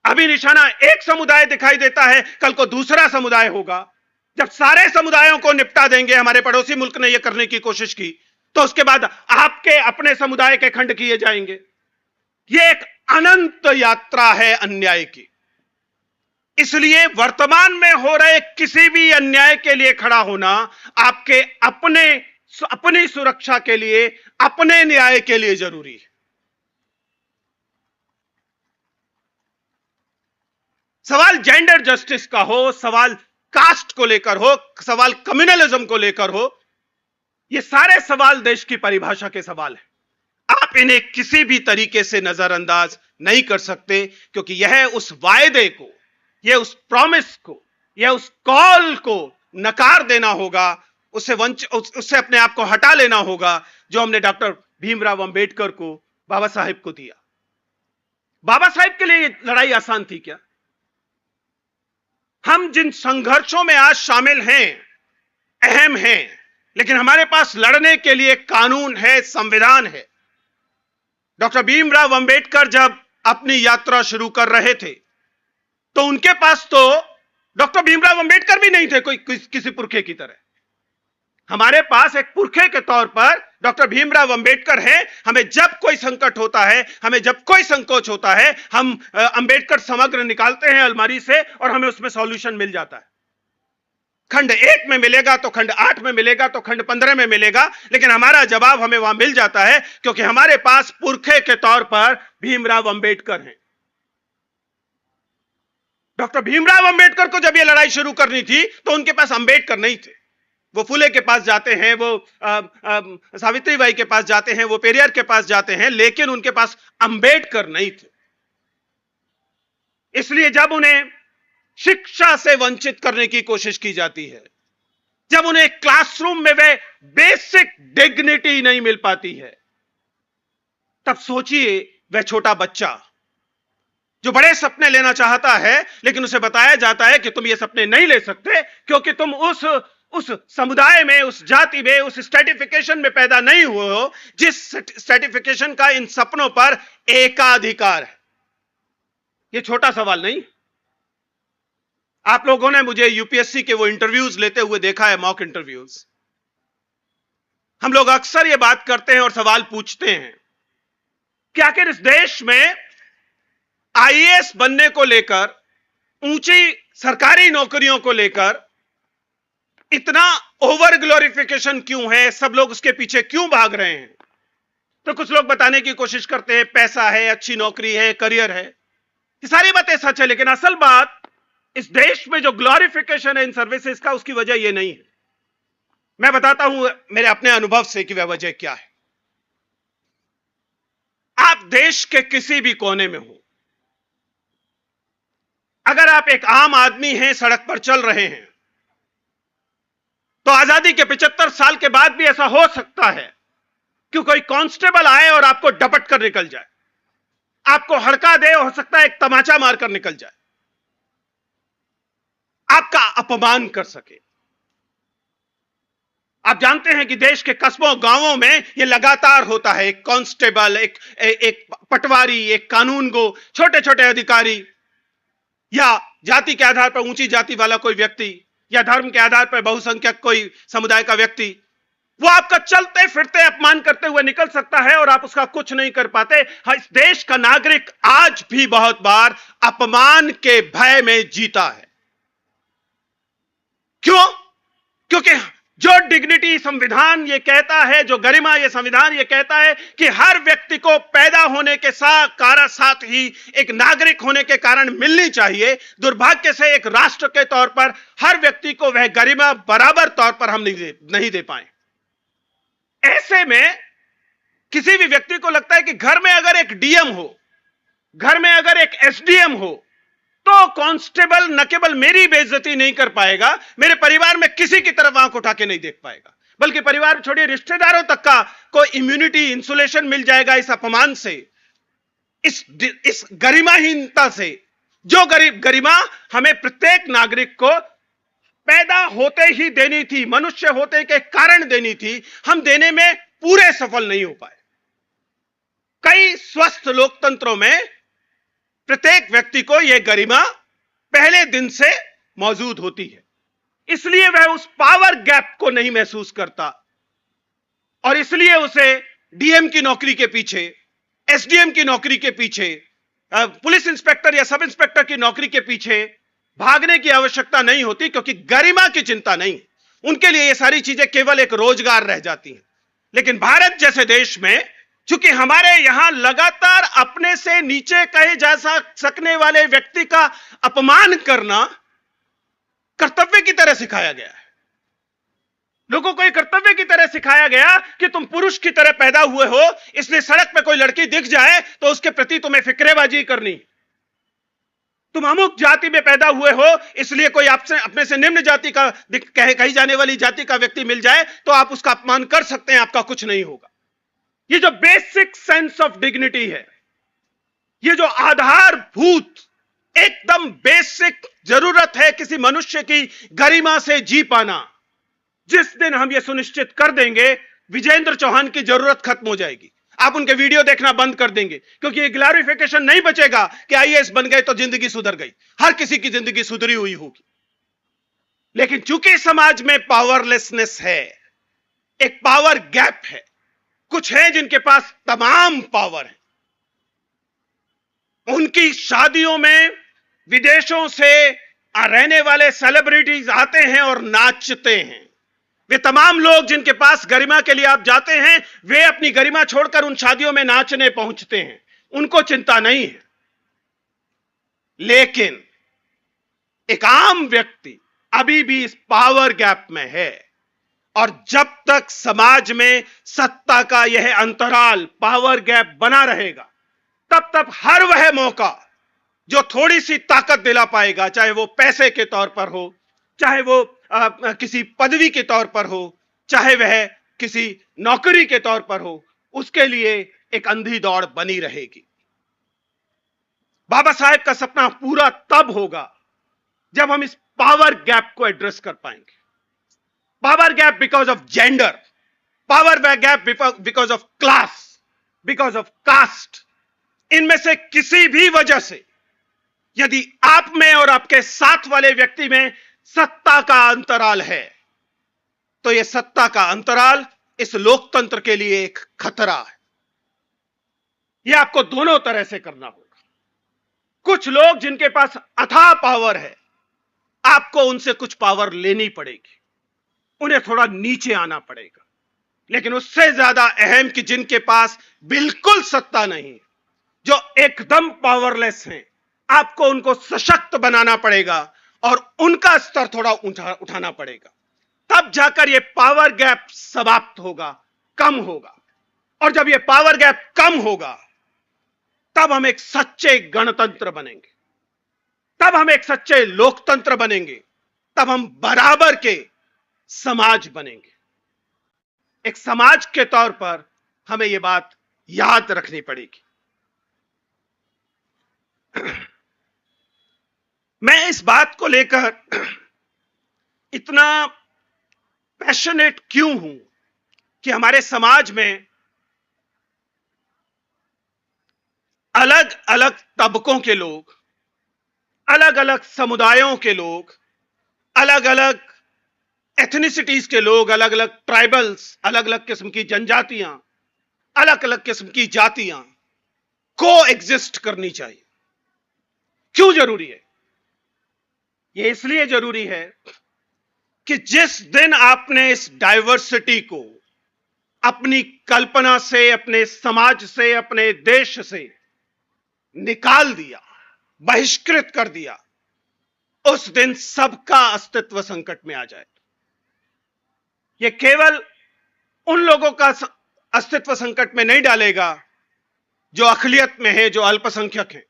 अभी निशाना एक समुदाय दिखाई देता है, कल को दूसरा समुदाय होगा। जब सारे समुदायों को निपटा देंगे, हमारे पड़ोसी मुल्क ने यह करने की कोशिश की, तो उसके बाद आपके अपने समुदाय के खंड किए जाएंगे। यह एक अनंत यात्रा है अन्याय की। इसलिए वर्तमान में हो रहे किसी भी अन्याय के लिए खड़ा होना आपके अपनी सुरक्षा के लिए, अपने न्याय के लिए जरूरी है। सवाल जेंडर जस्टिस का हो, सवाल कास्ट को लेकर हो, सवाल कम्युनलिज्म को लेकर हो, ये सारे सवाल देश की परिभाषा के सवाल हैं। आप इन्हें किसी भी तरीके से नजरअंदाज नहीं कर सकते, क्योंकि यह उस वायदे को, यह उस प्रॉमिस को, यह उस कॉल को नकार देना होगा, उससे अपने आप को हटा लेना होगा जो हमने डॉक्टर भीमराव अंबेडकर को, बाबा साहेब को दिया। बाबा साहेब के लिए लड़ाई आसान थी क्या? हम जिन संघर्षों में आज शामिल हैं अहम हैं, लेकिन हमारे पास लड़ने के लिए कानून है, संविधान है। डॉक्टर भीमराव अंबेडकर जब अपनी यात्रा शुरू कर रहे थे तो उनके पास तो डॉक्टर भीमराव अंबेडकर भी नहीं थे कोई किसी पुरखे की तरह। हमारे पास एक पुरखे के तौर पर डॉक्टर भीमराव अंबेडकर हैं। हमें जब कोई संकट होता है, हमें जब कोई संकोच होता है, हम अंबेडकर समग्र निकालते हैं अलमारी से और हमें उसमें सॉल्यूशन मिल जाता है। खंड 1 में मिलेगा तो खंड 8 में मिलेगा तो खंड 15 में मिलेगा, लेकिन हमारा जवाब हमें वहां मिल जाता है क्योंकि हमारे पास पुरखे के तौर पर भीमराव अंबेडकर हैं। डॉक्टर भीमराव अंबेडकर को जब यह लड़ाई शुरू करनी थी तो उनके पास अंबेडकर नहीं थे। वो फुले के पास जाते हैं, वो सावित्रीबाई के पास जाते हैं, वो पेरियार के पास जाते हैं, लेकिन उनके पास अंबेडकर नहीं थे। इसलिए जब उन्हें शिक्षा से वंचित करने की कोशिश की जाती है, जब उन्हें क्लासरूम में वे बेसिक डिग्निटी नहीं मिल पाती है, तब सोचिए वह छोटा बच्चा जो बड़े सपने लेना चाहता है, लेकिन उसे बताया जाता है कि तुम ये सपने नहीं ले सकते क्योंकि तुम उस समुदाय में, उस जाति में, उस स्ट्रेटिफिकेशन में पैदा नहीं हुए हो जिस स्ट्रेटिफिकेशन का इन सपनों पर एकाधिकार है। यह छोटा सवाल नहीं। आप लोगों ने मुझे यूपीएससी के वो इंटरव्यूज लेते हुए देखा है, मॉक इंटरव्यूज। हम लोग अक्सर ये बात करते हैं और सवाल पूछते हैं कि आखिर इस देश में आईएएस बनने को लेकर, ऊंची सरकारी नौकरियों को लेकर इतना ओवर ग्लोरिफिकेशन क्यों है, सब लोग उसके पीछे क्यों भाग रहे हैं? तो कुछ लोग बताने की कोशिश करते हैं पैसा है, अच्छी नौकरी है, करियर है। ये सारी बातें सच है, लेकिन असल बात इस देश में जो ग्लोरिफिकेशन है इन सर्विसेज का, उसकी वजह यह नहीं है। मैं बताता हूं मेरे अपने अनुभव से कि वह वजह क्या है। आप देश के किसी भी कोने में हो, अगर आप एक आम आदमी हैं, सड़क पर चल रहे हैं, तो आजादी के 75 साल के बाद भी ऐसा हो सकता है कि कोई कांस्टेबल आए और आपको डपट कर निकल जाए, आपको हड़का दे, हो सकता है एक तमाचा मारकर निकल जाए, आपका अपमान कर सके। आप जानते हैं कि देश के कस्बों गांवों में यह लगातार होता है। एक कांस्टेबल, एक पटवारी, एक कानूनगो, छोटे छोटे अधिकारी, या जाति के आधार पर ऊंची जाति वाला कोई व्यक्ति, या धर्म के आधार पर बहुसंख्यक कोई समुदाय का व्यक्ति, वो आपका चलते फिरते अपमान करते हुए निकल सकता है और आप उसका कुछ नहीं कर पाते। इस देश का नागरिक आज भी बहुत बार अपमान के भय में जीता है। क्यों? क्योंकि जो डिग्निटी संविधान ये कहता है, जो गरिमा ये संविधान ये कहता है कि हर व्यक्ति को पैदा होने के साथ ही एक नागरिक होने के कारण मिलनी चाहिए, दुर्भाग्य से एक राष्ट्र के तौर पर हर व्यक्ति को वह गरिमा बराबर तौर पर हम नहीं दे पाए। ऐसे में किसी भी व्यक्ति को लगता है कि घर में अगर एक डीएम हो, घर में अगर एक एसडीएम हो, तो कांस्टेबल न केवल मेरी बेइज्जती नहीं कर पाएगा, मेरे परिवार में किसी की तरफ आंख उठा के नहीं देख पाएगा, बल्कि परिवार छोड़िए रिश्तेदारों तक का कोई इम्यूनिटी, इंसुलेशन मिल जाएगा इस अपमान से, इस गरिमाहीनता से। जो गरिमा हमें प्रत्येक नागरिक को पैदा होते ही देनी थी, मनुष्य होते के कारण देनी थी, हम देने में पूरे सफल नहीं हो पाए। कई स्वस्थ लोकतंत्रों में प्रत्येक व्यक्ति को यह गरिमा पहले दिन से मौजूद होती है, इसलिए वह उस पावर गैप को नहीं महसूस करता और इसलिए उसे डीएम की नौकरी के पीछे, एसडीएम की नौकरी के पीछे, पुलिस इंस्पेक्टर या सब इंस्पेक्टर की नौकरी के पीछे भागने की आवश्यकता नहीं होती, क्योंकि गरिमा की चिंता नहीं। उनके लिए ये सारी चीजें केवल एक रोजगार रह जाती हैं। लेकिन भारत जैसे देश में, चूंकि हमारे यहां लगातार अपने से नीचे कहे जा सकने वाले व्यक्ति का अपमान करना कर्तव्य की तरह सिखाया गया है। लोगों को एक कर्तव्य की तरह सिखाया गया कि तुम पुरुष की तरह पैदा हुए हो, इसलिए सड़क पे कोई लड़की दिख जाए तो उसके प्रति तुम्हें फिक्रेबाजी करनी। तुम अमुक जाति में पैदा हुए हो, इसलिए कोई आपसे अपने से निम्न जाति का कही जाने वाली जाति का व्यक्ति मिल जाए तो आप उसका अपमान कर सकते हैं, आपका कुछ नहीं होगा। ये जो बेसिक सेंस ऑफ डिग्निटी है, ये जो आधारभूत एकदम बेसिक जरूरत है किसी मनुष्य की गरिमा से जी पाना, जिस दिन हम ये सुनिश्चित कर देंगे, विजेंद्र चौहान की जरूरत खत्म हो जाएगी। आप उनके वीडियो देखना बंद कर देंगे, क्योंकि ये ग्लोरिफिकेशन नहीं बचेगा कि आईएएस बन गए तो जिंदगी सुधर गई। हर किसी की जिंदगी सुधरी हुई होगी, लेकिन चूंकि समाज में पावरलेसनेस है, एक पावर गैप है। कुछ हैं जिनके पास तमाम पावर है। उनकी शादियों में विदेशों से रहने वाले सेलिब्रिटीज आते हैं और नाचते हैं। वे तमाम लोग जिनके पास गरिमा के लिए आप जाते हैं, वे अपनी गरिमा छोड़कर उन शादियों में नाचने पहुंचते हैं। उनको चिंता नहीं है। लेकिन एक आम व्यक्ति अभी भी इस पावर गैप में है, और जब तक समाज में सत्ता का यह अंतराल, पावर गैप बना रहेगा, तब तक हर वह मौका जो थोड़ी सी ताकत दिला पाएगा, चाहे वो पैसे के तौर पर हो, चाहे वो किसी पदवी के तौर पर हो, चाहे वह किसी नौकरी के तौर पर हो, उसके लिए एक अंधी दौड़ बनी रहेगी। बाबा साहेब का सपना पूरा तब होगा जब हम इस पावर गैप को एड्रेस कर पाएंगे। Power gap because of gender, power gap because of class, because of caste. इनमें से किसी भी वजह से यदि आप में और आपके साथ वाले व्यक्ति में सत्ता का अंतराल है, तो यह सत्ता का अंतराल इस लोकतंत्र के लिए एक खतरा है। यह आपको दोनों तरह से करना होगा। कुछ लोग जिनके पास अथाह पावर है, आपको उनसे कुछ पावर लेनी पड़ेगी, उन्हें थोड़ा नीचे आना पड़ेगा। लेकिन उससे ज्यादा अहम कि जिनके पास बिल्कुल सत्ता नहीं, जो एकदम पावरलेस हैं, आपको उनको सशक्त बनाना पड़ेगा और उनका स्तर थोड़ा उठाना पड़ेगा। तब जाकर यह पावर गैप समाप्त होगा, कम होगा। और जब यह पावर गैप कम होगा, तब हम एक सच्चे गणतंत्र बनेंगे, तब हम एक सच्चे लोकतंत्र बनेंगे, तब हम बराबर के समाज बनेंगे। एक समाज के तौर पर हमें यह बात याद रखनी पड़ेगी। मैं इस बात को लेकर इतना पैशनेट क्यों हूं कि हमारे समाज में अलग अलग तबकों के लोग, अलग अलग समुदायों के लोग, अलग अलग एथनिसिटीज के लोग, अलग अलग ट्राइबल्स, अलग अलग किस्म की जनजातियां, अलग अलग किस्म की जातियां को एग्जिस्ट करनी चाहिए। क्यों जरूरी है? यह इसलिए जरूरी है कि जिस दिन आपने इस डाइवर्सिटी को अपनी कल्पना से, अपने समाज से, अपने देश से निकाल दिया, बहिष्कृत कर दिया, उस दिन सबका अस्तित्व संकट में आ जाए। यह केवल उन लोगों का अस्तित्व संकट में नहीं डालेगा जो अक़लियत में है, जो अल्पसंख्यक हैं।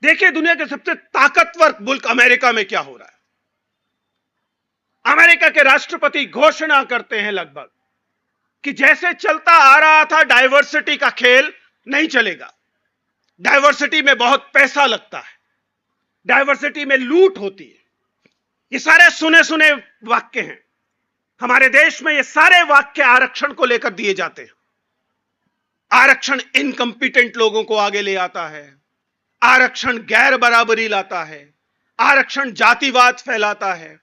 देखिए, दुनिया के सबसे ताकतवर मुल्क अमेरिका में क्या हो रहा है। अमेरिका के राष्ट्रपति घोषणा करते हैं लगभग कि जैसे चलता आ रहा था डाइवर्सिटी का खेल, नहीं चलेगा। डाइवर्सिटी में बहुत पैसा लगता है, डाइवर्सिटी में लूट होती है। ये सारे सुने सुने वाक्य हैं। हमारे देश में ये सारे वाक्य आरक्षण को लेकर दिए जाते हैं। आरक्षण इनकम्पिटेंट लोगों को आगे ले आता है, आरक्षण गैर बराबरी लाता है, आरक्षण जातिवाद फैलाता है।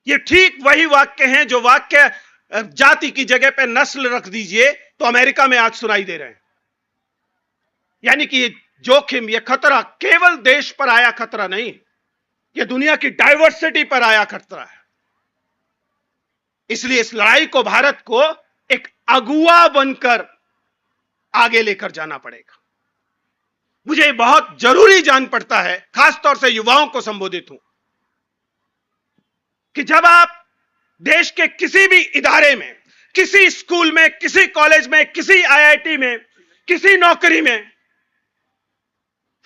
ये ठीक वही वाक्य हैं जो वाक्य जाति की जगह पे नस्ल रख दीजिए तो अमेरिका में आज सुनाई दे रहे हैं। यानी कि ये जोखिम, ये खतरा केवल देश पर आया खतरा नहीं, ये दुनिया की डाइवर्सिटी पर आया खतरा है। इसलिए इस लड़ाई को भारत को एक अगुआ बनकर आगे लेकर जाना पड़ेगा। मुझे बहुत जरूरी जान पड़ता है, खासतौर से युवाओं को संबोधित हूं, कि जब आप देश के किसी भी इदारे में, किसी स्कूल में, किसी कॉलेज में, किसी आईआईटी में, किसी नौकरी में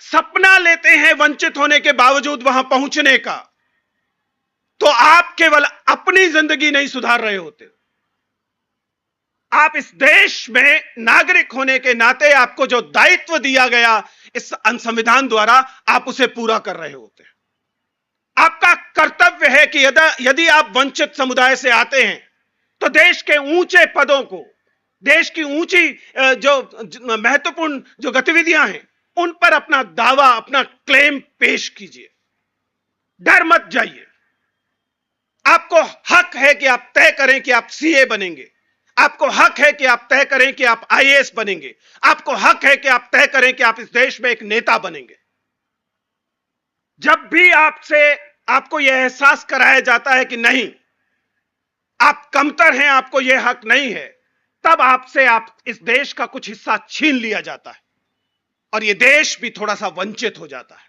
सपना लेते हैं वंचित होने के बावजूद वहां पहुंचने का, तो आप केवल अपनी जिंदगी नहीं सुधार रहे होते, आप इस देश में नागरिक होने के नाते आपको जो दायित्व दिया गया इस संविधान द्वारा, आप उसे पूरा कर रहे होते हैं। आपका कर्तव्य है कि यदि आप वंचित समुदाय से आते हैं तो देश के ऊंचे पदों को, देश की ऊंची जो महत्वपूर्ण जो गतिविधियां हैं, उन पर अपना दावा, अपना क्लेम पेश कीजिए। डर मत जाइए। आपको हक है कि आप तय करें कि आप सीए बनेंगे। आपको हक है कि आप तय करें कि आप आईएएस बनेंगे। आपको हक है कि आप तय करें कि आप इस देश में एक नेता बनेंगे। जब भी आपको यह एहसास कराया जाता है कि नहीं, आप कमतर हैं, आपको यह हक नहीं है, तब आप इस देश का कुछ हिस्सा छीन लिया जाता है और यह देश भी थोड़ा सा वंचित हो जाता है।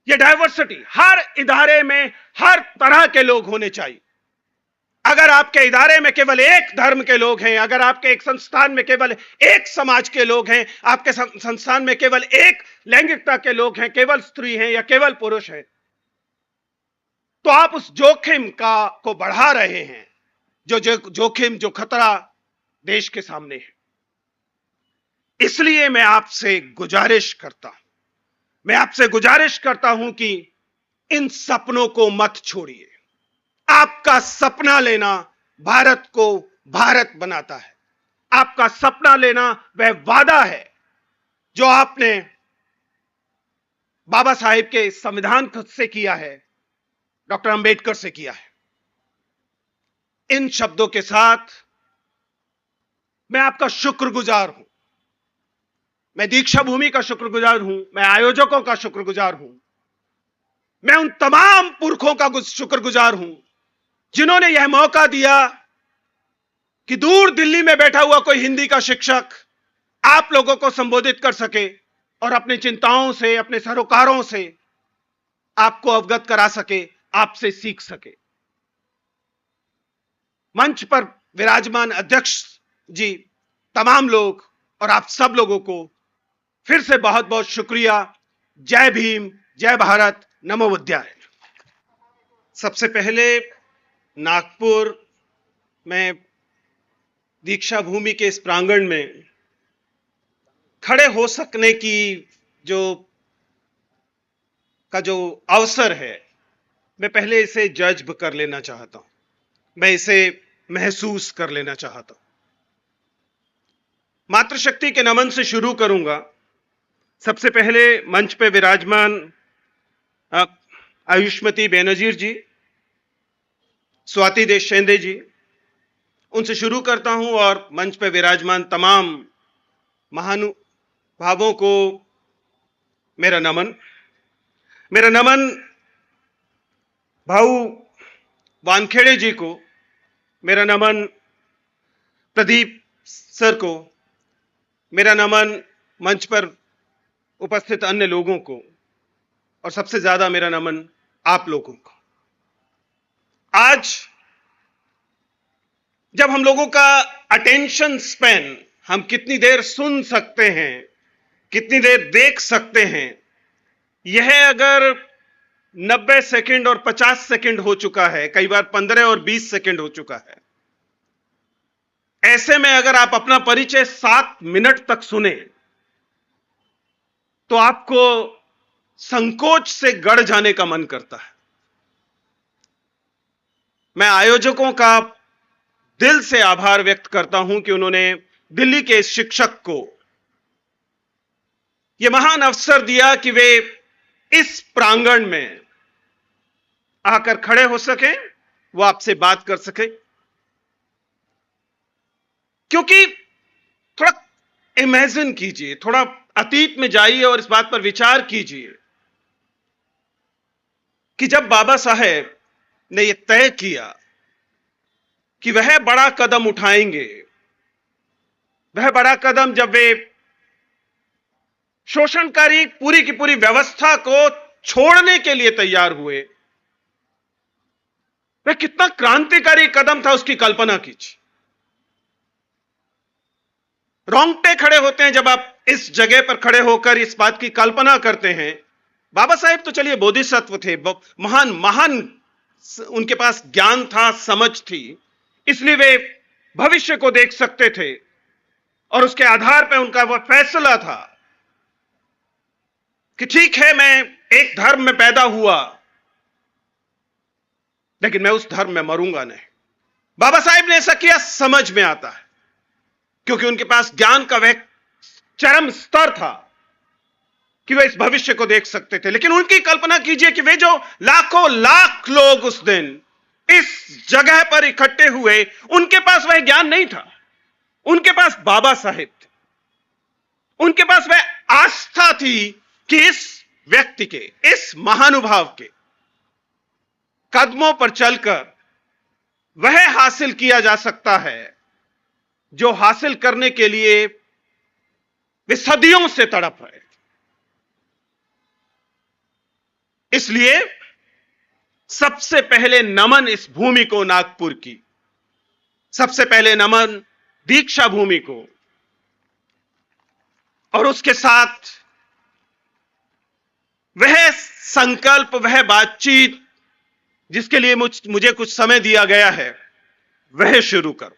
यह डाइवर्सिटी हर इदारे में हर तरह के लोग होने चाहिए। अगर आपके इदारे में केवल एक धर्म के लोग हैं, अगर आपके एक संस्थान में केवल एक समाज के लोग हैं, आपके संस्थान में केवल एक लैंगिकता के लोग हैं, केवल स्त्री हैं या केवल पुरुष हैं, तो आप उस जोखिम को बढ़ा रहे हैं, जो खतरा देश के सामने है। इसलिए मैं आपसे गुजारिश करता हूं कि इन सपनों को मत छोड़िए। आपका सपना लेना भारत को भारत बनाता है। आपका सपना लेना वह वादा है जो आपने बाबा साहेब के संविधान से किया है, डॉक्टर अंबेडकर से किया है। इन शब्दों के साथ मैं आपका शुक्रगुजार हूं। मैं दीक्षा भूमि का शुक्रगुजार हूं, मैं आयोजकों का शुक्रगुजार हूं, मैं उन तमाम पुरखों का शुक्रगुजार हूं जिन्होंने यह मौका दिया कि दूर दिल्ली में बैठा हुआ कोई हिंदी का शिक्षक आप लोगों को संबोधित कर सके और अपनी चिंताओं से, अपने सरोकारों से आपको अवगत करा सके, आपसे सीख सके। मंच पर विराजमान अध्यक्ष जी, तमाम लोग और आप सब लोगों को फिर से बहुत बहुत शुक्रिया। जय भीम, जय भारत, नमो बुद्धाय। सबसे पहले नागपुर में दीक्षा भूमि के इस प्रांगण में खड़े हो सकने की जो अवसर है, मैं पहले इसे जज्ब कर लेना चाहता हूं, मैं इसे महसूस कर लेना चाहता हूं। मातृशक्ति के नमन से शुरू करूंगा। सबसे पहले मंच पे विराजमान आयुष्मती बैनर्जी जी, स्वाति देशचंदे जी, उनसे शुरू करता हूं और मंच पे विराजमान तमाम महानुभावों को मेरा नमन। भाऊ वानखेड़े जी को मेरा नमन, प्रदीप सर को मेरा नमन, मंच पर उपस्थित अन्य लोगों को, और सबसे ज्यादा मेरा नमन आप लोगों को। आज जब हम लोगों का अटेंशन स्पैन, हम कितनी देर सुन सकते हैं, कितनी देर देख सकते हैं, यह अगर 90 सेकंड और 50 सेकंड हो चुका है, कई बार 15 और 20 सेकंड हो चुका है, ऐसे में अगर आप अपना परिचय 7 मिनट तक सुने तो आपको संकोच से गड़ जाने का मन करता है। मैं आयोजकों का दिल से आभार व्यक्त करता हूं कि उन्होंने दिल्ली के इस शिक्षक को यह महान अवसर दिया कि वे इस प्रांगण में आकर खड़े हो सके, वो आपसे बात कर सके। क्योंकि थोड़ा इमेजिन कीजिए, थोड़ा अतीत में जाइए और इस बात पर विचार कीजिए कि जब बाबा साहेब ने यह तय किया कि वह बड़ा कदम उठाएंगे, वह बड़ा कदम जब वे शोषणकारी पूरी की पूरी व्यवस्था को छोड़ने के लिए तैयार हुए, वह कितना क्रांतिकारी कदम था उसकी कल्पना कीजिए। रोंगटे खड़े होते हैं जब आप इस जगह पर खड़े होकर इस बात की कल्पना करते हैं। बाबा साहेब तो चलिए बोधिसत्व थे, महान उनके पास ज्ञान था, समझ थी, इसलिए वे भविष्य को देख सकते थे और उसके आधार पर उनका वह फैसला था कि ठीक है, मैं एक धर्म में पैदा हुआ लेकिन मैं उस धर्म में मरूंगा नहीं। बाबा साहेब ने ऐसा किया, समझ में आता है, क्योंकि उनके पास ज्ञान का वह चरम स्तर था कि वे इस भविष्य को देख सकते थे। लेकिन उनकी कल्पना कीजिए कि वे जो लाखों लाख लोग उस दिन इस जगह पर इकट्ठे हुए, उनके पास वह ज्ञान नहीं था। उनके पास बाबा साहेब थे। उनके पास वह आस्था थी कि इस व्यक्ति के, इस महानुभाव के कदमों पर चलकर वह हासिल किया जा सकता है जो हासिल करने के लिए वे सदियों से तड़प रहे थे। इसलिए सबसे पहले नमन इस भूमि को, नागपुर की, सबसे पहले नमन दीक्षा भूमि को, और उसके साथ वह संकल्प, वह बातचीत जिसके लिए मुझे कुछ समय दिया गया है, वह शुरू करो।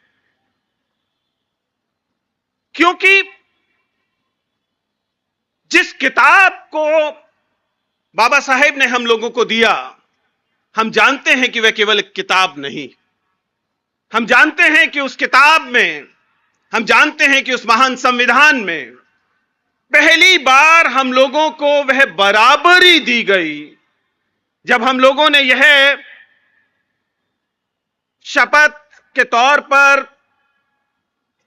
क्योंकि जिस किताब को बाबा साहेब ने हम लोगों को दिया, हम जानते हैं कि वह केवल एक किताब नहीं। हम जानते हैं कि उस किताब में, हम जानते हैं कि उस महान संविधान में पहली बार हम लोगों को वह बराबरी दी गई जब हम लोगों ने यह शपथ के तौर पर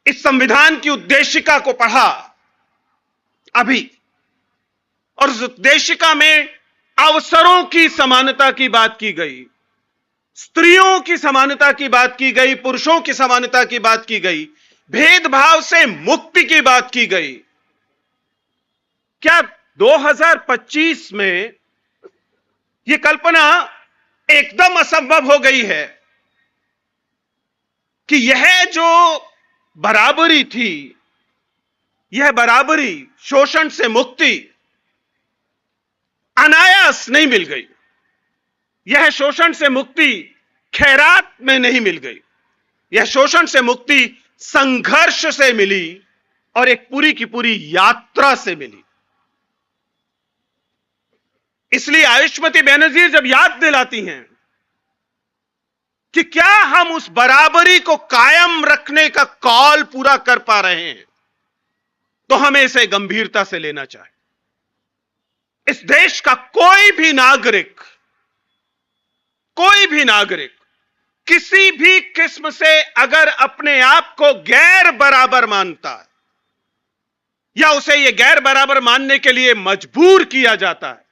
इस संविधान की उद्देशिका को पढ़ा अभी, और उस उद्देशिका में अवसरों की समानता की बात की गई, स्त्रियों की समानता की बात की गई, पुरुषों की समानता की बात की गई, भेदभाव से मुक्ति की बात की गई। क्या 2025 में यह कल्पना एकदम असंभव हो गई है कि यह जो बराबरी थी, यह बराबरी, शोषण से मुक्ति अनायास नहीं मिल गई। यह शोषण से मुक्ति खैरात में नहीं मिल गई। यह शोषण से मुक्ति संघर्ष से मिली और एक पूरी की पूरी यात्रा से मिली। इसलिए आयुष्मती बनर्जी जब याद दिलाती हैं कि क्या हम उस बराबरी को कायम रखने का कॉल पूरा कर पा रहे हैं, तो हमें इसे गंभीरता से लेना चाहिए। इस देश का कोई भी नागरिक किसी भी किस्म से अगर अपने आप को गैर बराबर मानता है या उसे यह गैर बराबर मानने के लिए मजबूर किया जाता है,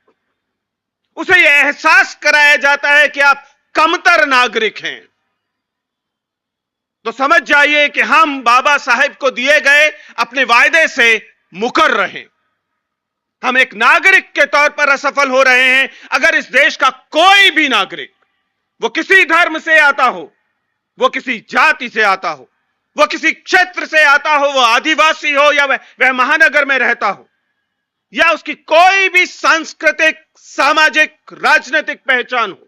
उसे यह एहसास कराया जाता है कि आप कमतर नागरिक हैं, तो समझ जाइए कि हम बाबा साहेब को दिए गए अपने वायदे से मुकर रहे हैं। हम एक नागरिक के तौर पर असफल हो रहे हैं। अगर इस देश का कोई भी नागरिक, वो किसी धर्म से आता हो, वो किसी जाति से आता हो, वो किसी क्षेत्र से आता हो, वो आदिवासी हो या वह महानगर में रहता हो, या उसकी कोई भी सांस्कृतिक, सामाजिक, राजनीतिक पहचान हो,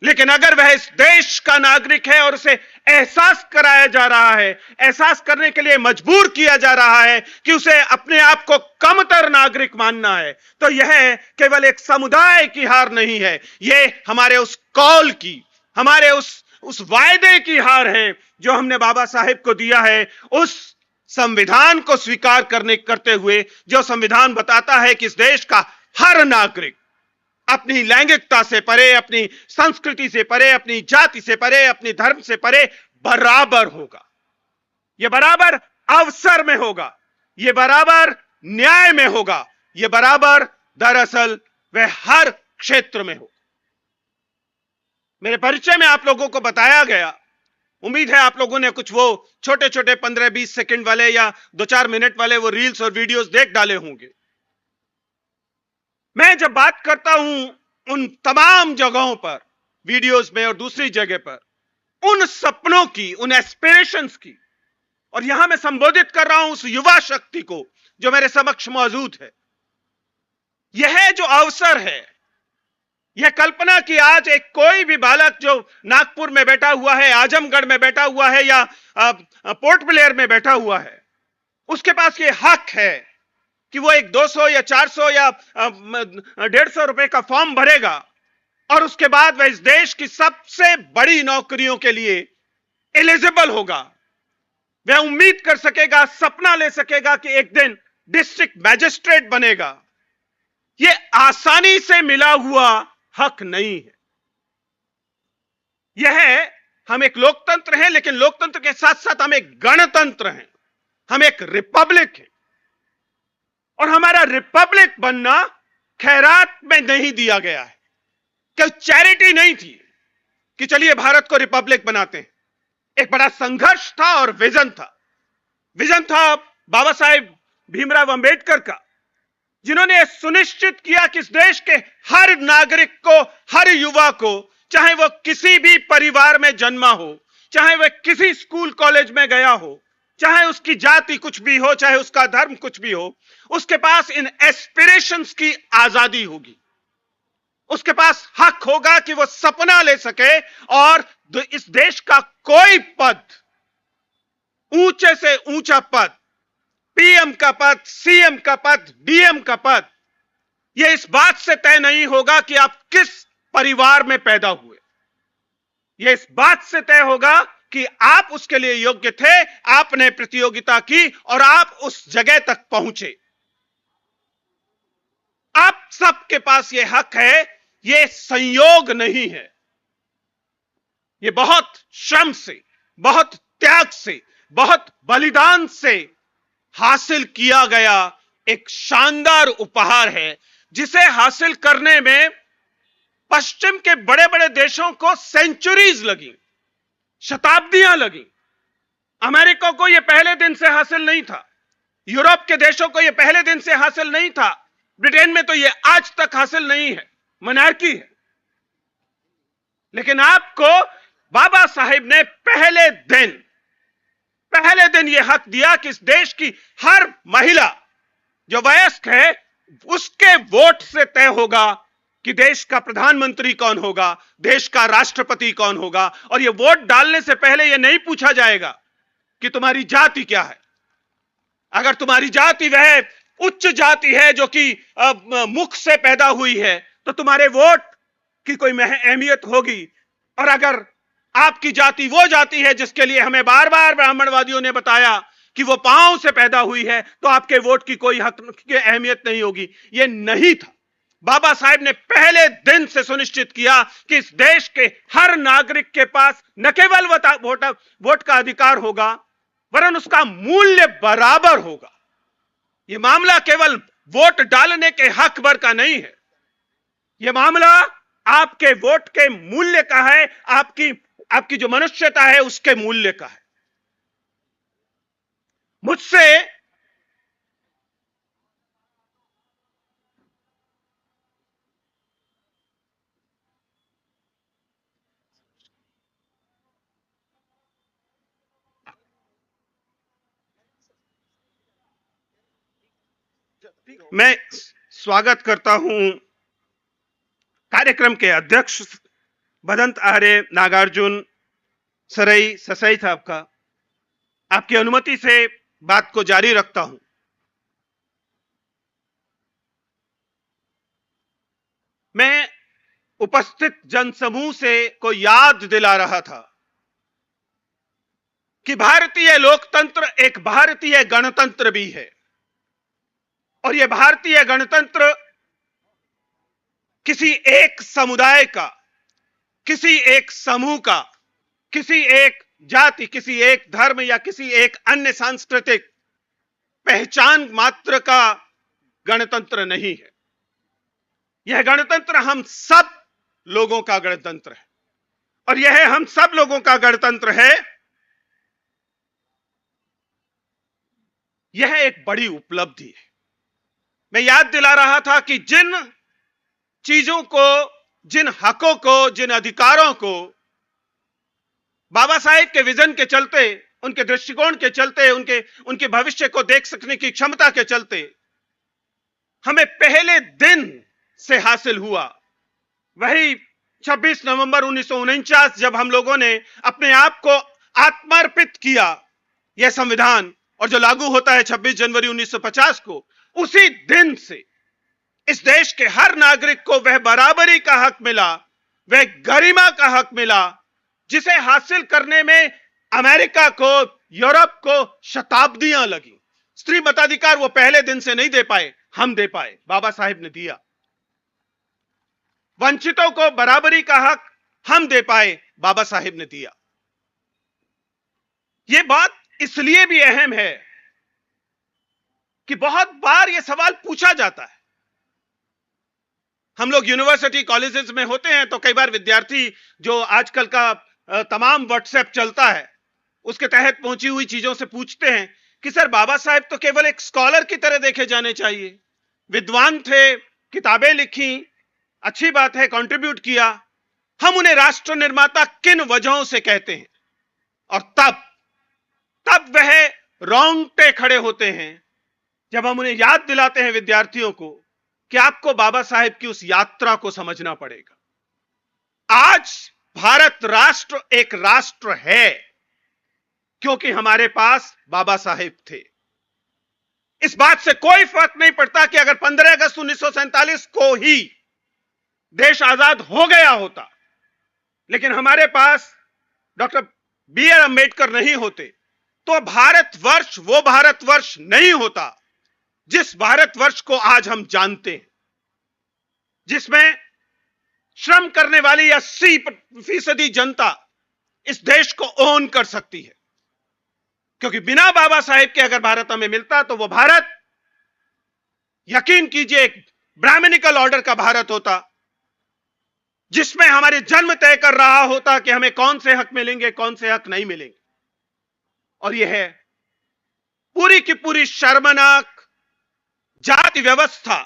लेकिन अगर वह इस देश का नागरिक है और उसे एहसास कराया जा रहा है, एहसास करने के लिए मजबूर किया जा रहा है कि उसे अपने आप को कमतर नागरिक मानना है, तो यह केवल एक समुदाय की हार नहीं है, यह हमारे उस कॉल की, हमारे उस वायदे की हार है जो हमने बाबा साहेब को दिया है, उस संविधान को स्वीकार करते हुए, जो संविधान बताता है कि इस देश का हर नागरिक अपनी लैंगिकता से परे, अपनी संस्कृति से परे, अपनी जाति से परे, अपनी धर्म से परे बराबर होगा। यह बराबर अवसर में होगा, यह बराबर न्याय में होगा, यह बराबर दरअसल वह हर क्षेत्र में होगा। मेरे परिचय में आप लोगों को बताया गया, उम्मीद है आप लोगों ने कुछ वो छोटे छोटे 15-20 सेकंड वाले या 2-4 मिनट वाले वो रील्स और वीडियोस देख डाले होंगे। मैं जब बात करता हूं उन तमाम जगहों पर, वीडियोस में और दूसरी जगह पर, उन सपनों की, उन एस्पिरेशंस की, और यहां मैं संबोधित कर रहा हूं उस युवा शक्ति को जो मेरे समक्ष मौजूद है। यह जो अवसर है, यह कल्पना कि आज एक कोई भी बालक जो नागपुर में बैठा हुआ है, आजमगढ़ में बैठा हुआ है या पोर्ट ब्लेयर में बैठा हुआ है, उसके पास यह हक है कि वो एक 200 या 400 या 150 रुपए का फॉर्म भरेगा और उसके बाद वह इस देश की सबसे बड़ी नौकरियों के लिए एलिजिबल होगा। वह उम्मीद कर सकेगा, सपना ले सकेगा कि एक दिन डिस्ट्रिक्ट मैजिस्ट्रेट बनेगा। यह आसानी से मिला हुआ हक नहीं है। यह है, हम एक लोकतंत्र हैं, लेकिन लोकतंत्र के साथ साथ हम एक गणतंत्र हैं, हम एक रिपब्लिक हैं। और हमारा रिपब्लिक बनना खैरात में नहीं दिया गया है, कि चैरिटी नहीं थी कि चलिए भारत को रिपब्लिक बनाते हैं। एक बड़ा संघर्ष था और विजन था। विजन था बाबा साहेब भीमराव अंबेडकर का, जिन्होंने सुनिश्चित किया कि इस देश के हर नागरिक को, हर युवा को, चाहे वह किसी भी परिवार में जन्मा हो, चाहे वह किसी स्कूल कॉलेज में गया हो, चाहे उसकी जाति कुछ भी हो, चाहे उसका धर्म कुछ भी हो, उसके पास इन एस्पिरेशंस की आजादी होगी। उसके पास हक होगा कि वह सपना ले सके और इस देश का कोई पद, ऊंचे से ऊंचा पद, पीएम का पद, सीएम का पद, डीएम का पद, यह इस बात से तय नहीं होगा कि आप किस परिवार में पैदा हुए। यह इस बात से तय होगा कि आप उसके लिए योग्य थे, आपने प्रतियोगिता की और आप उस जगह तक पहुंचे। आप सबके पास यह हक है, यह संयोग नहीं है। यह बहुत श्रम से, बहुत त्याग से, बहुत बलिदान से हासिल किया गया एक शानदार उपहार है, जिसे हासिल करने में पश्चिम के बड़े बड़े देशों को सेंचुरीज लगी, शताब्दियां लगी। अमेरिका को यह पहले दिन से हासिल नहीं था, यूरोप के देशों को यह पहले दिन से हासिल नहीं था, ब्रिटेन में तो यह आज तक हासिल नहीं है, मोनार्की है। लेकिन आपको बाबा साहिब ने पहले दिन यह हक दिया कि इस देश की हर महिला जो वयस्क है, उसके वोट से तय होगा कि देश का प्रधानमंत्री कौन होगा, देश का राष्ट्रपति कौन होगा। और यह वोट डालने से पहले यह नहीं पूछा जाएगा कि तुम्हारी जाति क्या है। अगर तुम्हारी जाति वह उच्च जाति है जो कि मुख से पैदा हुई है, तो तुम्हारे वोट की कोई अहमियत होगी। और अगर आपकी जाति वो जाति है जिसके लिए हमें बार बार ब्राह्मणवादियों ने बताया कि वो पांव से पैदा हुई है, तो आपके वोट की कोई हक की अहमियत नहीं होगी। यह नहीं था। बाबा साहेब ने पहले दिन से सुनिश्चित किया कि इस देश के हर नागरिक के पास न केवल वोट का अधिकार होगा, वरन उसका मूल्य बराबर होगा। यह मामला केवल वोट डालने के हक भर का नहीं है, यह मामला आपके वोट के मूल्य का है, आपकी जो मनुष्यता है उसके मूल्य का है। मुझसे मैं स्वागत करता हूं कार्यक्रम के अध्यक्ष भदंत आर्य नागार्जुन सरई ससाई साहब का। आपकी अनुमति से बात को जारी रखता हूं। मैं उपस्थित जनसमूह से को याद दिला रहा था कि भारतीय लोकतंत्र एक भारतीय गणतंत्र भी है, और यह भारतीय गणतंत्र किसी एक समुदाय का, किसी एक समूह का, किसी एक जाति, किसी एक धर्म या किसी एक अन्य सांस्कृतिक पहचान मात्र का गणतंत्र नहीं है। यह गणतंत्र हम सब लोगों का गणतंत्र है, और यह हम सब लोगों का गणतंत्र है। यह एक बड़ी उपलब्धि है। मैं याद दिला रहा था कि जिन चीजों को, जिन हकों को, जिन अधिकारों को बाबा साहेब के विजन के चलते, उनके दृष्टिकोण के चलते, उनके भविष्य को देख सकने की क्षमता के चलते हमें पहले दिन से हासिल हुआ, वही 26 नवंबर 1949 जब हम लोगों ने अपने आप को आत्मार्पित किया यह संविधान, और जो लागू होता है 26 जनवरी 1950 को, उसी दिन से इस देश के हर नागरिक को वह बराबरी का हक मिला, वह गरिमा का हक मिला, जिसे हासिल करने में अमेरिका को, यूरोप को शताब्दियां लगी। स्त्री मताधिकार वो पहले दिन से नहीं दे पाए, हम दे पाए, बाबा साहिब ने दिया। वंचितों को बराबरी का हक हम दे पाए, बाबा साहेब ने दिया। यह बात इसलिए भी अहम है कि बहुत बार यह सवाल पूछा जाता है। हम लोग यूनिवर्सिटी कॉलेजेस में होते हैं तो कई बार विद्यार्थी जो आजकल का तमाम व्हाट्सएप चलता है उसके तहत पहुंची हुई चीजों से पूछते हैं कि सर बाबा साहेब तो केवल एक स्कॉलर की तरह देखे जाने चाहिए, विद्वान थे, किताबें लिखी, अच्छी बात है, कंट्रीब्यूट किया, हम उन्हें राष्ट्र निर्माता किन वजहों से कहते हैं? और तब वह रोंगटे खड़े होते हैं जब हम उन्हें याद दिलाते हैं विद्यार्थियों को कि आपको बाबा साहेब की उस यात्रा को समझना पड़ेगा। आज भारत राष्ट्र एक राष्ट्र है क्योंकि हमारे पास बाबा साहेब थे। इस बात से कोई फर्क नहीं पड़ता कि अगर 15 अगस्त 1947 को ही देश आजाद हो गया होता लेकिन हमारे पास डॉक्टर B.R. अंबेडकर नहीं होते तो भारतवर्ष वो भारतवर्ष नहीं होता जिस भारतवर्ष को आज हम जानते हैं, जिसमें श्रम करने वाली 80% जनता इस देश को ओन कर सकती है। क्योंकि बिना बाबा साहेब के अगर भारत हमें मिलता तो वो भारत, यकीन कीजिए, एक ब्राह्मणिकल ऑर्डर का भारत होता जिसमें हमारे जन्म तय कर रहा होता कि हमें कौन से हक मिलेंगे, कौन से हक नहीं मिलेंगे। और यह है पूरी की पूरी शर्मनाक जाति व्यवस्था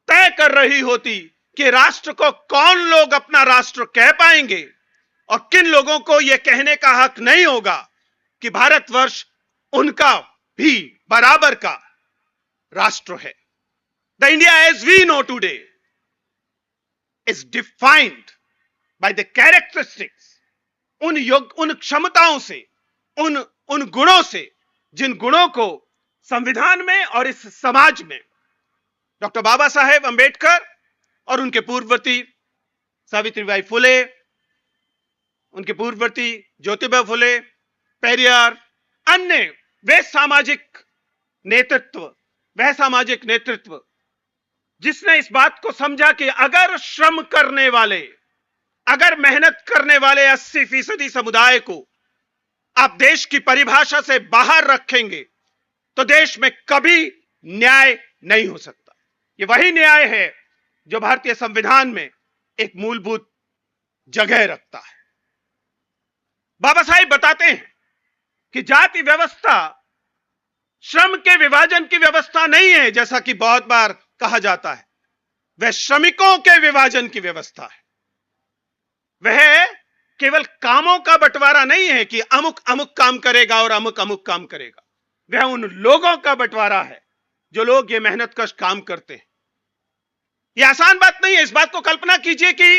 तय कर रही होती कि राष्ट्र को कौन लोग अपना राष्ट्र कह पाएंगे और किन लोगों को यह कहने का हक नहीं होगा कि भारतवर्ष उनका भी बराबर का राष्ट्र है। The India as we know today is defined by the characteristics, उन क्षमताओं से, उन गुणों से जिन गुणों को संविधान में और इस समाज में डॉक्टर बाबा साहेब अंबेडकर और उनके पूर्ववर्ती सावित्रीबाई फुले, उनके पूर्ववर्ती ज्योतिबा फुले, पेरियार, अन्य वह सामाजिक नेतृत्व जिसने इस बात को समझा कि अगर श्रम करने वाले, अगर मेहनत करने वाले 80% समुदाय को आप देश की परिभाषा से बाहर रखेंगे तो देश में कभी न्याय नहीं हो सकता। यह वही न्याय है जो भारतीय संविधान में एक मूलभूत जगह रखता है। बाबा साहेब बताते हैं कि जाति व्यवस्था श्रम के विभाजन की व्यवस्था नहीं है जैसा कि बहुत बार कहा जाता है, वह श्रमिकों के विभाजन की व्यवस्था है। वह केवल कामों का बंटवारा नहीं है कि अमुक अमुक काम करेगा और अमुक अमुक काम करेगा, वह उन लोगों का बंटवारा है जो लोग ये मेहनतकश काम करते हैं। यह आसान बात नहीं है। इस बात को कल्पना कीजिए कि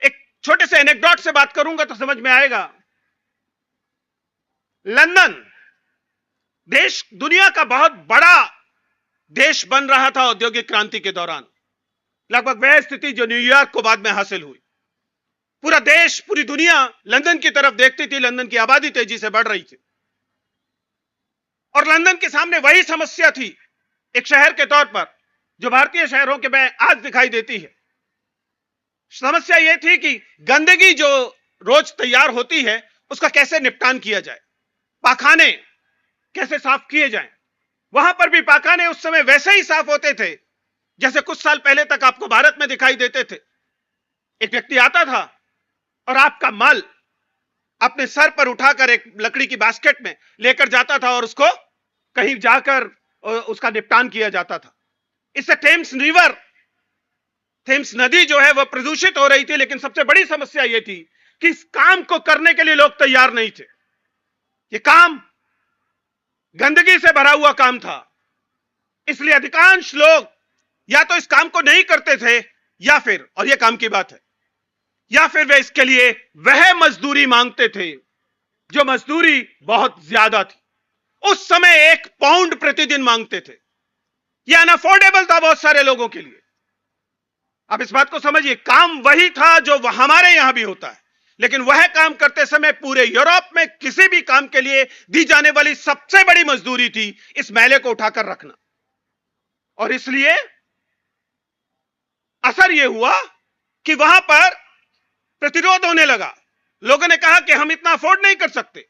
एक छोटे से एनेक्डोट से बात करूंगा तो समझ में आएगा। लंदन देश दुनिया का बहुत बड़ा देश बन रहा था औद्योगिक क्रांति के दौरान, लगभग वह स्थिति जो न्यूयॉर्क को बाद में हासिल हुई। पूरा देश, पूरी दुनिया लंदन की तरफ देखती थी, लंदन की आबादी तेजी से बढ़ रही थी और लंदन के सामने वही समस्या थी एक शहर के तौर पर जो भारतीय शहरों के में आज दिखाई देती है। समस्या यह थी कि गंदगी जो रोज तैयार होती है उसका कैसे निपटान किया जाए, पाखाने कैसे साफ किए जाएं। वहां पर भी पाखाने उस समय वैसे ही साफ होते थे जैसे कुछ साल पहले तक आपको भारत में दिखाई देते थे। एक व्यक्ति आता था और आपका माल अपने सर पर उठाकर एक लकड़ी की बास्केट में लेकर जाता था और उसको कहीं जाकर उसका निपटान किया जाता था। इससे थेम्स नदी जो है वह प्रदूषित हो रही थी, लेकिन सबसे बड़ी समस्या यह थी कि इस काम को करने के लिए लोग तैयार नहीं थे। यह काम गंदगी से भरा हुआ काम था, इसलिए अधिकांश लोग या तो इस काम को नहीं करते थे या फिर, और यह काम की बात है, या फिर वे इसके लिए वह मजदूरी मांगते थे जो मजदूरी बहुत ज्यादा थी। उस समय 1 पाउंड प्रतिदिन मांगते थे। यह अनअफोर्डेबल था बहुत सारे लोगों के लिए। आप इस बात को समझिए, काम वही था जो हमारे यहां भी होता है, लेकिन वह काम करते समय पूरे यूरोप में किसी भी काम के लिए दी जाने वाली सबसे बड़ी मजदूरी थी इस मैले को उठाकर रखना। और इसलिए असर यह हुआ कि वहां पर प्रतिरोध होने लगा। लोगों ने कहा कि हम इतना अफोर्ड नहीं कर सकते,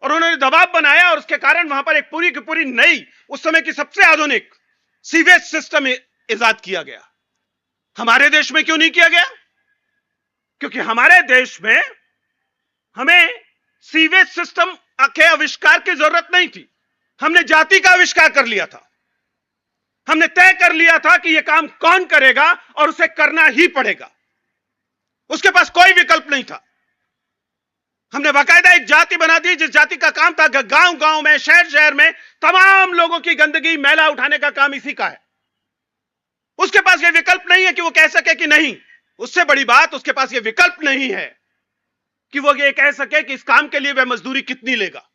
और उन्होंने दबाव बनाया, और उसके कारण वहां पर एक पूरी की पूरी नई, उस समय की सबसे आधुनिक सीवेज सिस्टम इजाद किया गया। हमारे देश में क्यों नहीं किया गया? क्योंकि हमारे देश में हमें सीवेज सिस्टम के आविष्कार की जरूरत नहीं थी। हमने जाति का आविष्कार कर लिया था। हमने तय कर लिया था कि यह काम कौन करेगा और उसे करना ही पड़ेगा। उसके पास कोई विकल्प नहीं था। हमने बाकायदा एक जाति बना दी, जिस जाति का काम था गांव गांव में, शहर शहर में तमाम लोगों की गंदगी मैला उठाने का काम इसी का है। उसके पास यह विकल्प नहीं है कि वो कह सके कि नहीं, उससे बड़ी बात उसके पास यह विकल्प नहीं है कि वो ये कह सके कि इस काम के लिए वह मजदूरी कितनी लेगा,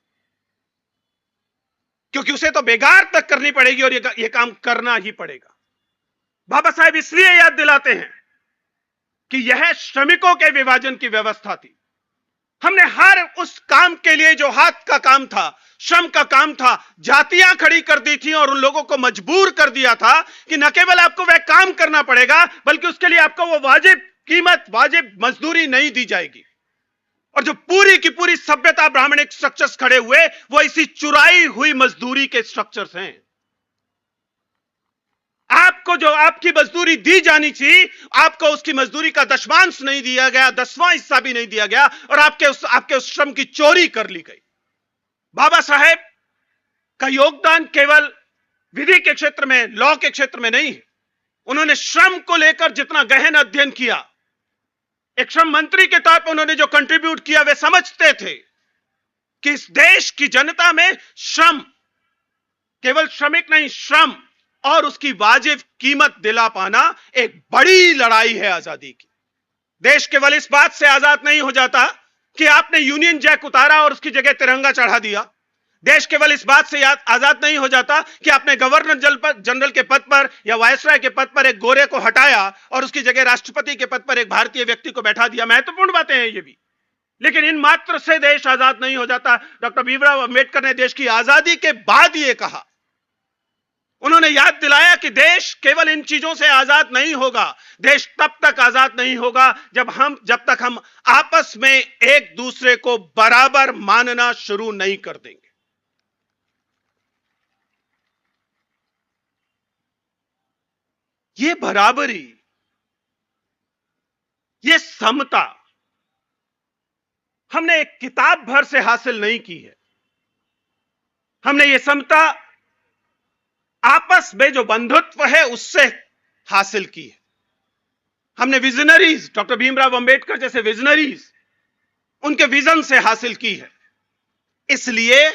क्योंकि उसे तो बेगार तक करनी पड़ेगी और यह काम करना ही पड़ेगा। बाबा साहेब इसलिए याद दिलाते हैं कि यह श्रमिकों के विभाजन की व्यवस्था थी। हमने हर उस काम के लिए जो हाथ का काम था, श्रम का काम था, जातियां खड़ी कर दी थी और उन लोगों को मजबूर कर दिया था कि न केवल आपको वह काम करना पड़ेगा, बल्कि उसके लिए आपको वो वाजिब कीमत, वाजिब मजदूरी नहीं दी जाएगी। और जो पूरी की पूरी सभ्यता ब्राह्मणिक स्ट्रक्चर्स खड़े हुए, वो इसी चुराई हुई मजदूरी के स्ट्रक्चर्स हैं। आपको जो आपकी मजदूरी दी जानी थी, आपको उसकी मजदूरी का दशमांश नहीं दिया गया, 10वां हिस्सा भी नहीं दिया गया, और आपके उस श्रम की चोरी कर ली गई। बाबा साहेब का योगदान केवल विधि के क्षेत्र में, लॉ के क्षेत्र में नहीं है। उन्होंने श्रम को लेकर जितना गहन अध्ययन किया, एक श्रम मंत्री के तौर पर उन्होंने जो कंट्रीब्यूट किया, वे समझते थे कि इस देश की जनता में श्रम, केवल श्रमिक नहीं, श्रम और उसकी वाजिब कीमत दिला पाना एक बड़ी लड़ाई है आजादी की। देश केवल इस बात से आजाद नहीं हो जाता कि आपने यूनियन जैक उतारा और उसकी जगह तिरंगा चढ़ा दिया। देश केवल इस बात से आजाद नहीं हो जाता कि आपने गवर्नर जनरल के पद पर या वायसराय के पद पर एक गोरे को हटाया और उसकी जगह राष्ट्रपति के पद पर एक भारतीय व्यक्ति को बैठा दिया। महत्वपूर्ण बातें हैं ये भी, लेकिन इन मात्र से देश आजाद नहीं हो जाता। डॉक्टर भीमराव अंबेडकर ने देश की आजादी के बाद यह कहा, उन्होंने याद दिलाया कि देश केवल इन चीजों से आजाद नहीं होगा। देश तब तक आजाद नहीं होगा जब तक हम आपस में एक दूसरे को बराबर मानना शुरू नहीं कर देंगे। ये बराबरी, ये समता हमने एक किताब भर से हासिल नहीं की है। हमने ये समता आपस में जो बंधुत्व है उससे हासिल की है। हमने विजनरीज, डॉक्टर भीमराव अंबेडकर जैसे विजनरीज, उनके विजन से हासिल की है। इसलिए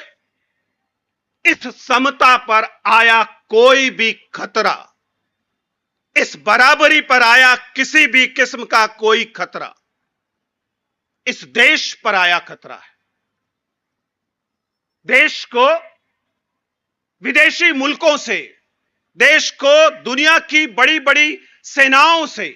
इस समता पर आया कोई भी खतरा, इस बराबरी पर आया किसी भी किस्म का कोई खतरा, इस देश पर आया खतरा है। देश को विदेशी मुल्कों से, देश को दुनिया की बड़ी बड़ी सेनाओं से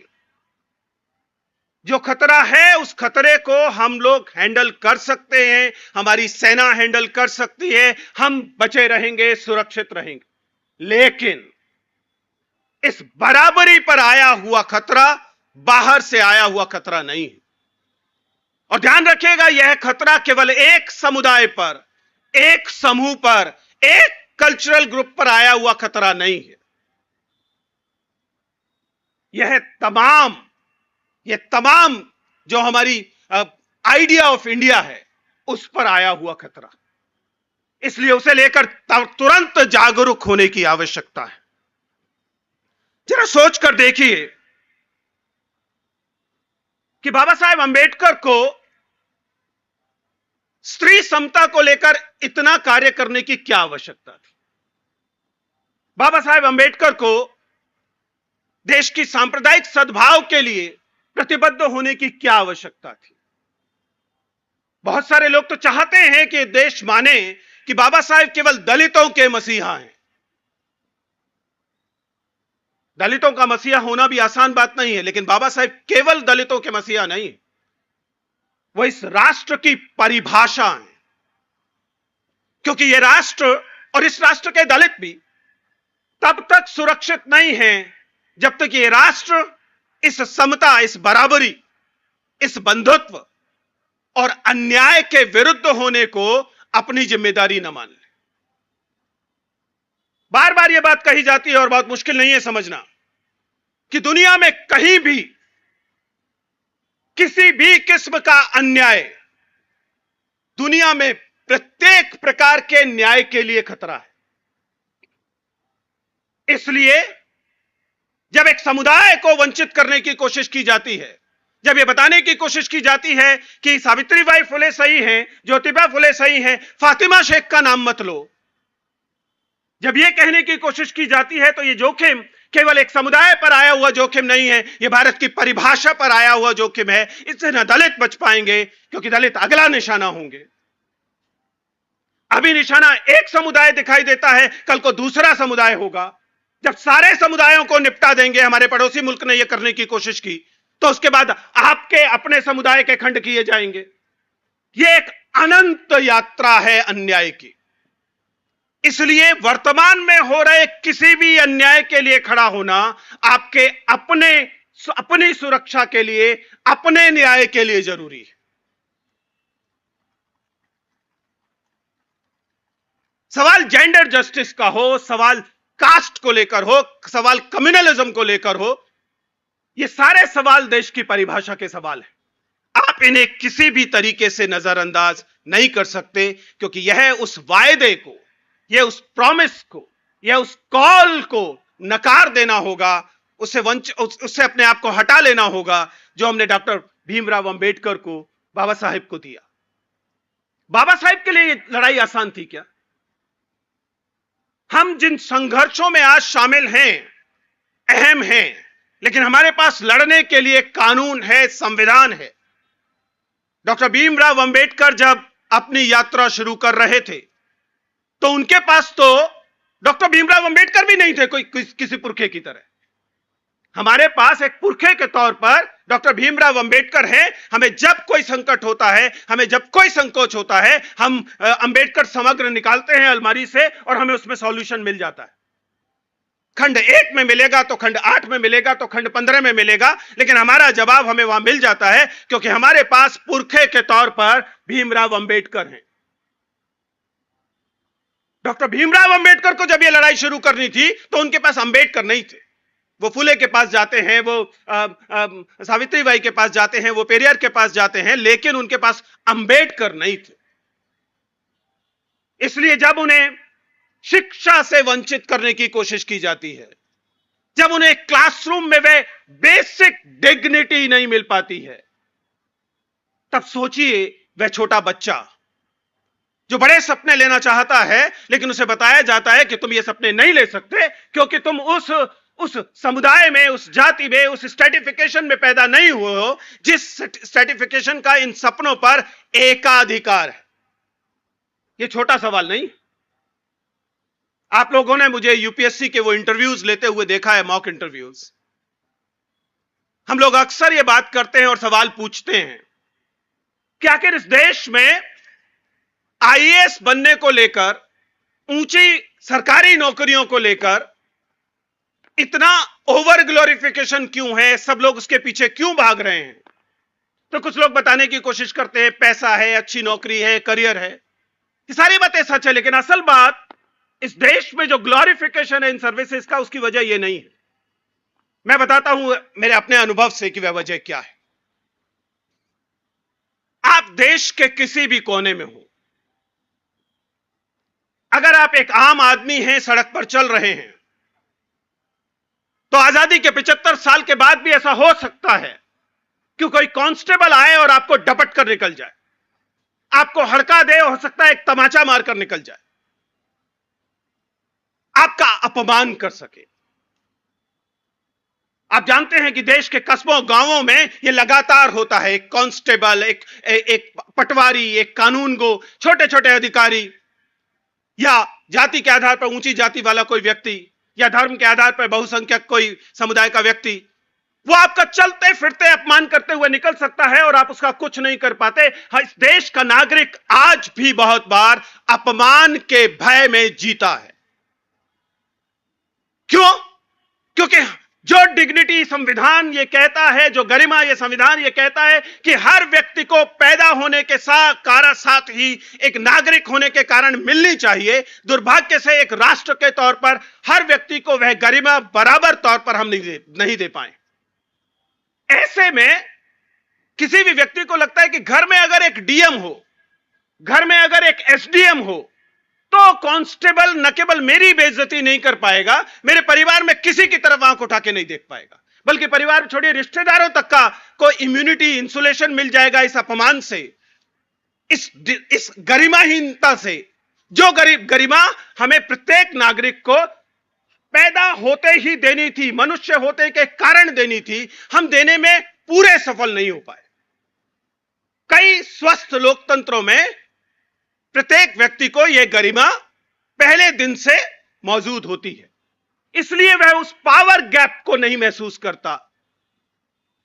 जो खतरा है, उस खतरे को हम लोग हैंडल कर सकते हैं, हमारी सेना हैंडल कर सकती है, हम बचे रहेंगे, सुरक्षित रहेंगे। लेकिन इस बराबरी पर आया हुआ खतरा बाहर से आया हुआ खतरा नहीं है। और ध्यान रखिएगा, यह खतरा केवल एक समुदाय पर, एक समूह पर, एक कल्चरल ग्रुप पर आया हुआ खतरा नहीं है। यह तमाम जो हमारी आइडिया ऑफ इंडिया है, उस पर आया हुआ खतरा। इसलिए उसे लेकर तुरंत जागरूक होने की आवश्यकता है। जरा सोचकर देखिए कि बाबा साहेब अंबेडकर को स्त्री समता को लेकर इतना कार्य करने की क्या आवश्यकता थी? बाबा साहेब अंबेडकर को देश की सांप्रदायिक सद्भाव के लिए प्रतिबद्ध होने की क्या आवश्यकता थी? बहुत सारे लोग तो चाहते हैं कि देश माने कि बाबा साहेब केवल दलितों के मसीहा हैं। दलितों का मसीहा होना भी आसान बात नहीं है, लेकिन बाबा साहेब केवल दलितों के मसीहा नहीं है, वो इस राष्ट्र की परिभाषा है। क्योंकि यह राष्ट्र और इस राष्ट्र के दलित भी तब तक सुरक्षित नहीं हैं जब तक यह राष्ट्र इस समता, इस बराबरी, इस बंधुत्व और अन्याय के विरुद्ध होने को अपनी जिम्मेदारी न मान ले। बार बार यह बात कही जाती है और बहुत मुश्किल नहीं है समझना कि दुनिया में कहीं भी किसी भी किस्म का अन्याय दुनिया में प्रत्येक प्रकार के न्याय के लिए खतरा है। इसलिए जब एक समुदाय को वंचित करने की कोशिश की जाती है, जब यह बताने की कोशिश की जाती है कि सावित्रीबाई फुले सही हैं, ज्योतिबा फुले सही हैं, फातिमा शेख का नाम मत लो, जब यह कहने की कोशिश की जाती है तो यह जोखिम केवल एक समुदाय पर आया हुआ जोखिम नहीं है, यह भारत की परिभाषा पर आया हुआ जोखिम है। इससे न दलित बच पाएंगे क्योंकि दलित अगला निशाना होंगे। अभी निशाना एक समुदाय दिखाई देता है, कल को दूसरा समुदाय होगा। जब सारे समुदायों को निपटा देंगे, हमारे पड़ोसी मुल्क ने यह करने की कोशिश की, तो उसके बाद आपके अपने समुदाय के खंड किए जाएंगे। यह एक अनंत यात्रा है अन्याय की। इसलिए वर्तमान में हो रहे किसी भी अन्याय के लिए खड़ा होना आपके अपनी सुरक्षा के लिए, अपने न्याय के लिए जरूरी है। सवाल जेंडर जस्टिस का हो, सवाल कास्ट को लेकर हो, सवाल कम्युनलिज्म को लेकर हो, ये सारे सवाल देश की परिभाषा के सवाल हैं। आप इन्हें किसी भी तरीके से नजरअंदाज नहीं कर सकते क्योंकि यह उस वायदे को, यह उस प्रॉमिस को, यह उस कॉल को नकार देना होगा, उससे अपने आप को हटा लेना होगा जो हमने डॉक्टर भीमराव अंबेडकर को, बाबा साहेब को दिया। बाबा साहेब के लिए यह लड़ाई आसान थी क्या? हम जिन संघर्षों में आज शामिल हैं अहम हैं, लेकिन हमारे पास लड़ने के लिए कानून है, संविधान है। डॉक्टर भीमराव अंबेडकर जब अपनी यात्रा शुरू कर रहे थे तो उनके पास तो डॉक्टर भीमराव अंबेडकर भी नहीं थे कोई किसी पुरखे की तरह। हमारे पास एक पुरखे के तौर पर डॉक्टर भीमराव अंबेडकर हैं। हमें जब कोई संकट होता है, हमें जब कोई संकोच होता है, हम अंबेडकर समग्र निकालते हैं अलमारी से और हमें उसमें सॉल्यूशन मिल जाता है। खंड 1 में मिलेगा तो खंड 8 में मिलेगा तो खंड 15 में मिलेगा, लेकिन हमारा जवाब हमें वहां मिल जाता है क्योंकि हमारे पास पुरखे के तौर पर भीमराव अंबेडकर हैं। डॉक्टर भीमराव अंबेडकर को जब यह लड़ाई शुरू करनी थी तो उनके पास अंबेडकर नहीं थे। वो फुले के पास जाते हैं, वो सावित्रीबाई के पास जाते हैं, वो पेरियार के पास जाते हैं, लेकिन उनके पास अंबेडकर नहीं थे। इसलिए जब उन्हें शिक्षा से वंचित करने की कोशिश की जाती है, जब उन्हें क्लासरूम में वे बेसिक डिग्निटी नहीं मिल पाती है, तब सोचिए वह छोटा बच्चा जो बड़े सपने लेना चाहता है, लेकिन उसे बताया जाता है कि तुम ये सपने नहीं ले सकते क्योंकि तुम उस समुदाय में, उस जाति में, उस स्ट्रेटिफिकेशन में पैदा नहीं हुए हो जिस स्ट्रेटिफिकेशन का इन सपनों पर एकाधिकार है। यह छोटा सवाल नहीं। आप लोगों ने मुझे यूपीएससी के वो इंटरव्यूज लेते हुए देखा है, मॉक इंटरव्यूज। हम लोग अक्सर ये बात करते हैं और सवाल पूछते हैं कि आखिर इस देश में आईएएस बनने को लेकर, ऊंची सरकारी नौकरियों को लेकर इतना ओवर ग्लोरिफिकेशन क्यों है, सब लोग उसके पीछे क्यों भाग रहे हैं? तो कुछ लोग बताने की कोशिश करते हैं पैसा है, अच्छी नौकरी है, करियर है। ये सारी बातें सच है, लेकिन असल बात इस देश में जो ग्लोरिफिकेशन है इन सर्विसेज का, उसकी वजह यह नहीं है। मैं बताता हूं मेरे अपने अनुभव से कि वह वजह क्या है। आप देश के किसी भी कोने में हो, अगर आप एक आम आदमी हैं, सड़क पर चल रहे हैं, तो आजादी के 75 साल के बाद भी ऐसा हो सकता है कि कोई कांस्टेबल आए और आपको डपट कर निकल जाए, आपको हड़का दे, हो सकता है एक तमाचा मारकर निकल जाए, आपका अपमान कर सके। आप जानते हैं कि देश के कस्बों गांवों में यह लगातार होता है। एक कांस्टेबल, एक पटवारी, एक कानूनगो, छोटे छोटे अधिकारी या जाति के आधार पर ऊंची जाति वाला कोई व्यक्ति या धर्म के आधार पर बहुसंख्यक कोई समुदाय का व्यक्ति, वो आपका चलते फिरते अपमान करते हुए निकल सकता है और आप उसका कुछ नहीं कर पाते। इस देश का नागरिक आज भी बहुत बार अपमान के भय में जीता है। क्यों? क्योंकि जो डिग्निटी संविधान ये कहता है, जो गरिमा ये संविधान ये कहता है कि हर व्यक्ति को पैदा होने के साथ ही एक नागरिक होने के कारण मिलनी चाहिए, दुर्भाग्य से एक राष्ट्र के तौर पर हर व्यक्ति को वह गरिमा बराबर तौर पर हम नहीं दे पाए। ऐसे में किसी भी व्यक्ति को लगता है कि घर में अगर एक डीएम हो, घर में अगर एक एसडीएम हो, तो कांस्टेबल न केवल मेरी बेइज्जती नहीं कर पाएगा, मेरे परिवार में किसी की तरफ आंख उठा के नहीं देख पाएगा, बल्कि परिवार छोड़िए रिश्तेदारों तक का को इम्यूनिटी इंसुलेशन मिल जाएगा इस अपमान से, इस गरिमाहीनता से। जो गरिमा हमें प्रत्येक नागरिक को पैदा होते ही देनी थी, मनुष्य होते के कारण देनी थी, हम देने में पूरे सफल नहीं हो पाए। कई स्वस्थ लोकतंत्रों में प्रत्येक व्यक्ति को यह गरिमा पहले दिन से मौजूद होती है, इसलिए वह उस पावर गैप को नहीं महसूस करता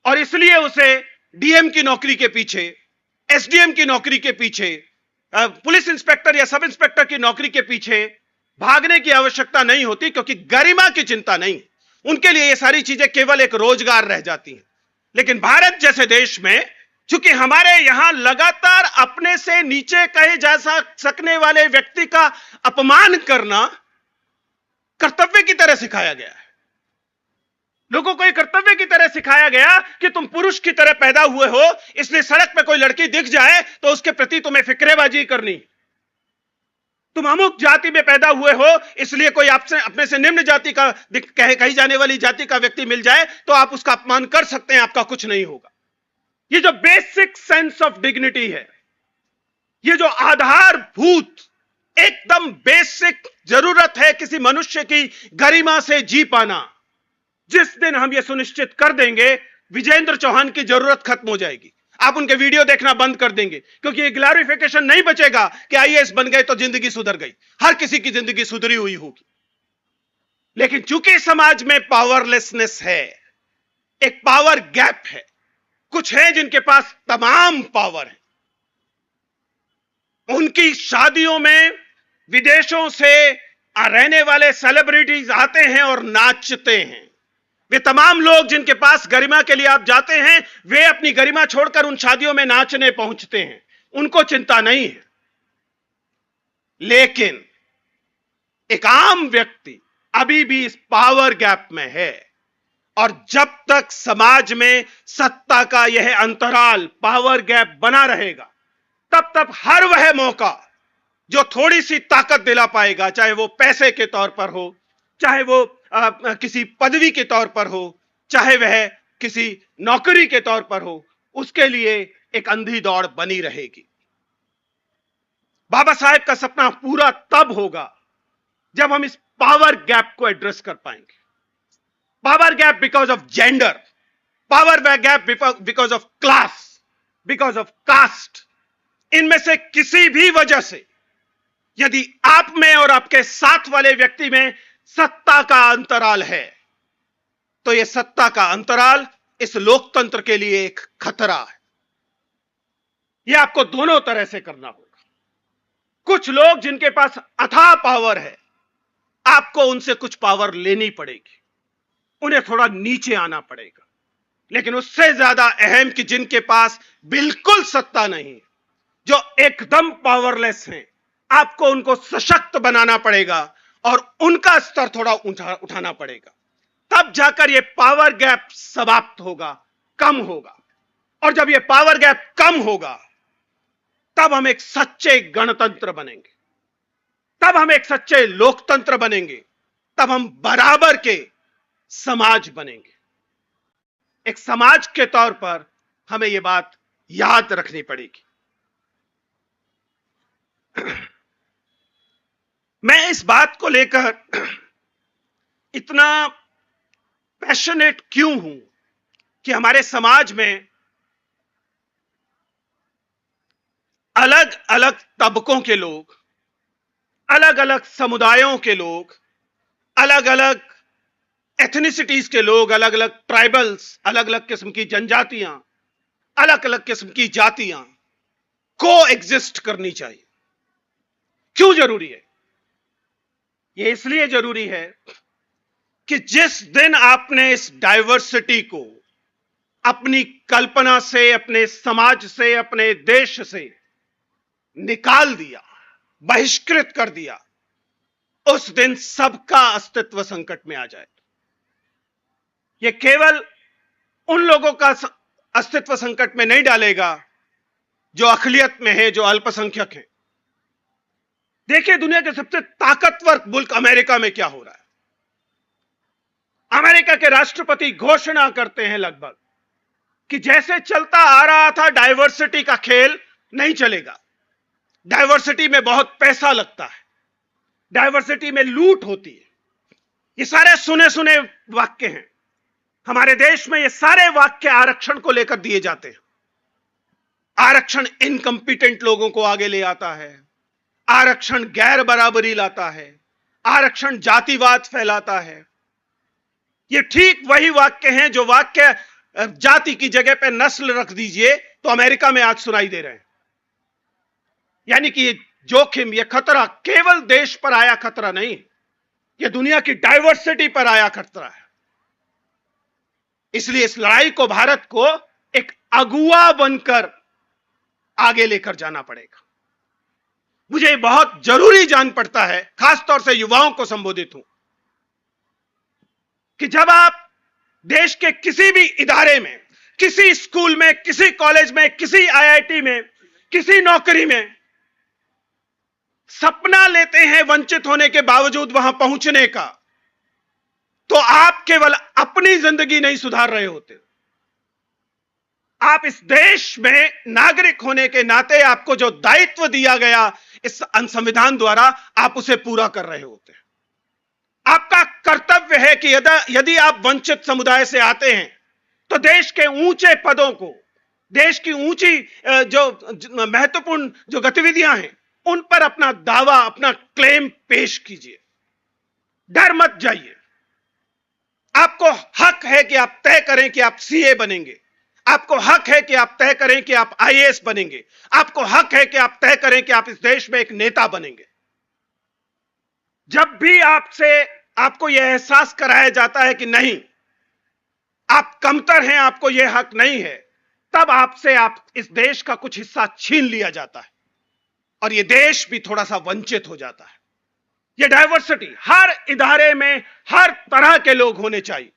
और इसलिए उसे डीएम की नौकरी के पीछे, एसडीएम की नौकरी के पीछे, पुलिस इंस्पेक्टर या सब इंस्पेक्टर की नौकरी के पीछे भागने की आवश्यकता नहीं होती, क्योंकि गरिमा की चिंता नहीं। उनके लिए ये सारी चीजें केवल एक रोजगार रह जाती हैं। लेकिन भारत जैसे देश में, चूंकि हमारे यहां लगातार अपने से नीचे कहे जा सकने वाले व्यक्ति का अपमान करना कर्तव्य की तरह सिखाया गया है, लोगों को यह कर्तव्य की तरह सिखाया गया कि तुम पुरुष की तरह पैदा हुए हो, इसलिए सड़क पे कोई लड़की दिख जाए तो उसके प्रति तुम्हें फिक्रेबाजी करनी। तुम अमुक जाति में पैदा हुए हो, इसलिए कोई आपसे अपने से निम्न जाति का कही जाने वाली जाति का व्यक्ति मिल जाए तो आप उसका अपमान कर सकते हैं, आपका कुछ नहीं होगा। ये जो बेसिक सेंस ऑफ डिग्निटी है, ये जो आधारभूत एकदम बेसिक जरूरत है किसी मनुष्य की गरिमा से जी पाना, जिस दिन हम ये सुनिश्चित कर देंगे, विजेंद्र चौहान की जरूरत खत्म हो जाएगी। आप उनके वीडियो देखना बंद कर देंगे, क्योंकि ये ग्लोरिफिकेशन नहीं बचेगा कि आईएएस बन गए तो जिंदगी सुधर गई। हर किसी की जिंदगी सुधरी हुई होगी, लेकिन चूंकि समाज में पावरलेसनेस है, एक पावर गैप है, कुछ है जिनके पास तमाम पावर है, उनकी शादियों में विदेशों से रहने वाले सेलिब्रिटीज आते हैं और नाचते हैं। वे तमाम लोग जिनके पास गरिमा के लिए आप जाते हैं, वे अपनी गरिमा छोड़कर उन शादियों में नाचने पहुंचते हैं, उनको चिंता नहीं है। लेकिन एक आम व्यक्ति अभी भी इस पावर गैप में है, और जब तक समाज में सत्ता का यह अंतराल, पावर गैप बना रहेगा, तब तक हर वह मौका जो थोड़ी सी ताकत दिला पाएगा, चाहे वो पैसे के तौर पर हो, चाहे वो किसी पदवी के तौर पर हो, चाहे वह किसी नौकरी के तौर पर हो, उसके लिए एक अंधी दौड़ बनी रहेगी। बाबा साहेब का सपना पूरा तब होगा जब हम इस पावर गैप को एड्रेस कर पाएंगे। Power gap because of gender, power gap because of class, because of caste, इनमें से किसी भी वजह से यदि आप में और आपके साथ वाले व्यक्ति में सत्ता का अंतराल है, तो यह सत्ता का अंतराल इस लोकतंत्र के लिए एक खतरा है। यह आपको दोनों तरह से करना होगा। कुछ लोग जिनके पास अथाह पावर है, आपको उनसे कुछ पावर लेनी पड़ेगी, उन्हें थोड़ा नीचे आना पड़ेगा। लेकिन उससे ज्यादा अहम कि जिनके पास बिल्कुल सत्ता नहीं, जो एकदम पावरलेस हैं, आपको उनको सशक्त बनाना पड़ेगा और उनका स्तर थोड़ा उठाना पड़ेगा। तब जाकर यह पावर गैप समाप्त होगा, कम होगा। और जब यह पावर गैप कम होगा, तब हम एक सच्चे गणतंत्र बनेंगे, तब हम एक सच्चे लोकतंत्र बनेंगे, तब हम बराबर के समाज बनेंगे। एक समाज के तौर पर हमें यह बात याद रखनी पड़ेगी। मैं इस बात को लेकर इतना पैशनेट क्यों हूं कि हमारे समाज में अलग अलग तबकों के लोग, अलग अलग समुदायों के लोग, अलग अलग एथनिसिटीज के लोग, अलग अलग ट्राइबल्स, अलग अलग किस्म की जनजातियां, अलग अलग किस्म की जातियां को एग्जिस्ट करनी चाहिए। क्यों जरूरी है? यह इसलिए जरूरी है कि जिस दिन आपने इस डाइवर्सिटी को अपनी कल्पना से, अपने समाज से, अपने देश से निकाल दिया, बहिष्कृत कर दिया, उस दिन सबका अस्तित्व संकट में आ जाए। यह केवल उन लोगों का अस्तित्व संकट में नहीं डालेगा जो अक़लियत में है, जो अल्पसंख्यक हैं। देखिए दुनिया के सबसे ताकतवर मुल्क अमेरिका में क्या हो रहा है। अमेरिका के राष्ट्रपति घोषणा करते हैं लगभग कि जैसे चलता आ रहा था डाइवर्सिटी का खेल नहीं चलेगा। डाइवर्सिटी में बहुत पैसा लगता है, डाइवर्सिटी में लूट होती है। ये सारे सुने सुने वाक्य हैं। हमारे देश में ये सारे वाक्य आरक्षण को लेकर दिए जाते हैं। आरक्षण इनकम्पिटेंट लोगों को आगे ले आता है, आरक्षण गैर बराबरी लाता है, आरक्षण जातिवाद फैलाता है। ये ठीक वही वाक्य हैं जो वाक्य जाति की जगह पे नस्ल रख दीजिए तो अमेरिका में आज सुनाई दे रहे हैं। यानी कि ये जोखिम, ये खतरा केवल देश पर आया खतरा नहीं, ये दुनिया की डाइवर्सिटी पर आया खतरा है। इसलिए इस लड़ाई को भारत को एक अगुआ बनकर आगे लेकर जाना पड़ेगा। मुझे बहुत जरूरी जान पड़ता है, खासतौर से युवाओं को संबोधित हूं, कि जब आप देश के किसी भी इदारे में, किसी स्कूल में, किसी कॉलेज में, किसी आईआईटी में, किसी नौकरी में सपना लेते हैं वंचित होने के बावजूद वहां पहुंचने का, तो आप केवल अपनी जिंदगी नहीं सुधार रहे होते, आप इस देश में नागरिक होने के नाते आपको जो दायित्व दिया गया इस संविधान द्वारा, आप उसे पूरा कर रहे होते हैं। आपका कर्तव्य है कि यदि आप वंचित समुदाय से आते हैं तो देश के ऊंचे पदों को, देश की ऊंची जो महत्वपूर्ण जो गतिविधियां हैं, उन पर अपना दावा, अपना क्लेम पेश कीजिए। डर मत जाइए। आपको हक है कि आप तय करें कि आप सीए बनेंगे, आपको हक है कि आप तय करें कि आप आईएएस बनेंगे, आपको हक है कि आप तय करें कि आप इस देश में एक नेता बनेंगे। जब भी आपको यह एहसास कराया जाता है कि नहीं, आप कमतर हैं, आपको यह हक नहीं है, तब आप इस देश का कुछ हिस्सा छीन लिया जाता है और यह देश भी थोड़ा सा वंचित हो जाता है। यह डाइवर्सिटी हर इदारे में हर तरह के लोग होने चाहिए।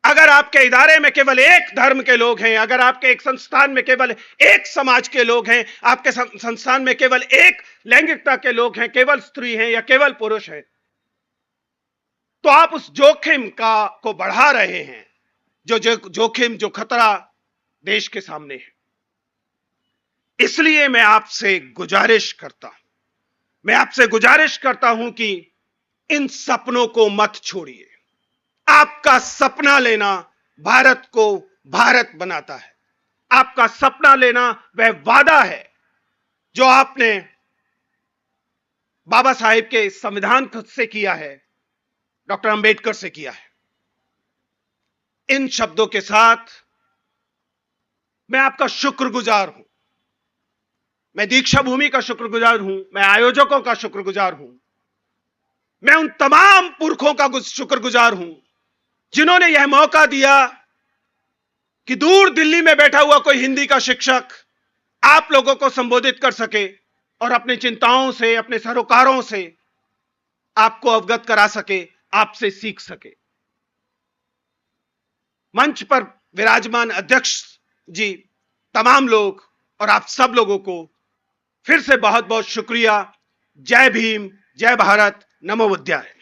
अगर आपके इदारे में केवल एक धर्म के लोग हैं, अगर आपके एक संस्थान में केवल एक समाज के लोग हैं, आपके संस्थान में केवल एक लैंगिकता के लोग हैं, केवल स्त्री हैं या केवल पुरुष हैं, तो आप उस जोखिम को बढ़ा रहे हैं, जो जोखिम, जो खतरा देश के सामने है। इसलिए मैं आपसे गुजारिश करता हूं कि इन सपनों को मत छोड़िए। आपका सपना लेना भारत को भारत बनाता है। आपका सपना लेना वह वादा है जो आपने बाबा साहेब के संविधान से किया है, डॉक्टर अंबेडकर से किया है। इन शब्दों के साथ मैं आपका शुक्रगुजार हूं। मैं दीक्षा भूमि का शुक्रगुजार हूं, मैं आयोजकों का शुक्रगुजार हूं, मैं उन तमाम पुरखों का शुक्रगुजार हूं जिन्होंने यह मौका दिया कि दूर दिल्ली में बैठा हुआ कोई हिंदी का शिक्षक आप लोगों को संबोधित कर सके और अपनी चिंताओं से, अपने सरोकारों से आपको अवगत करा सके, आपसे सीख सके। मंच पर विराजमान अध्यक्ष जी, तमाम लोग और आप सब लोगों को फिर से बहुत बहुत शुक्रिया। जय भीम, जय भारत, नमो बुद्धाय।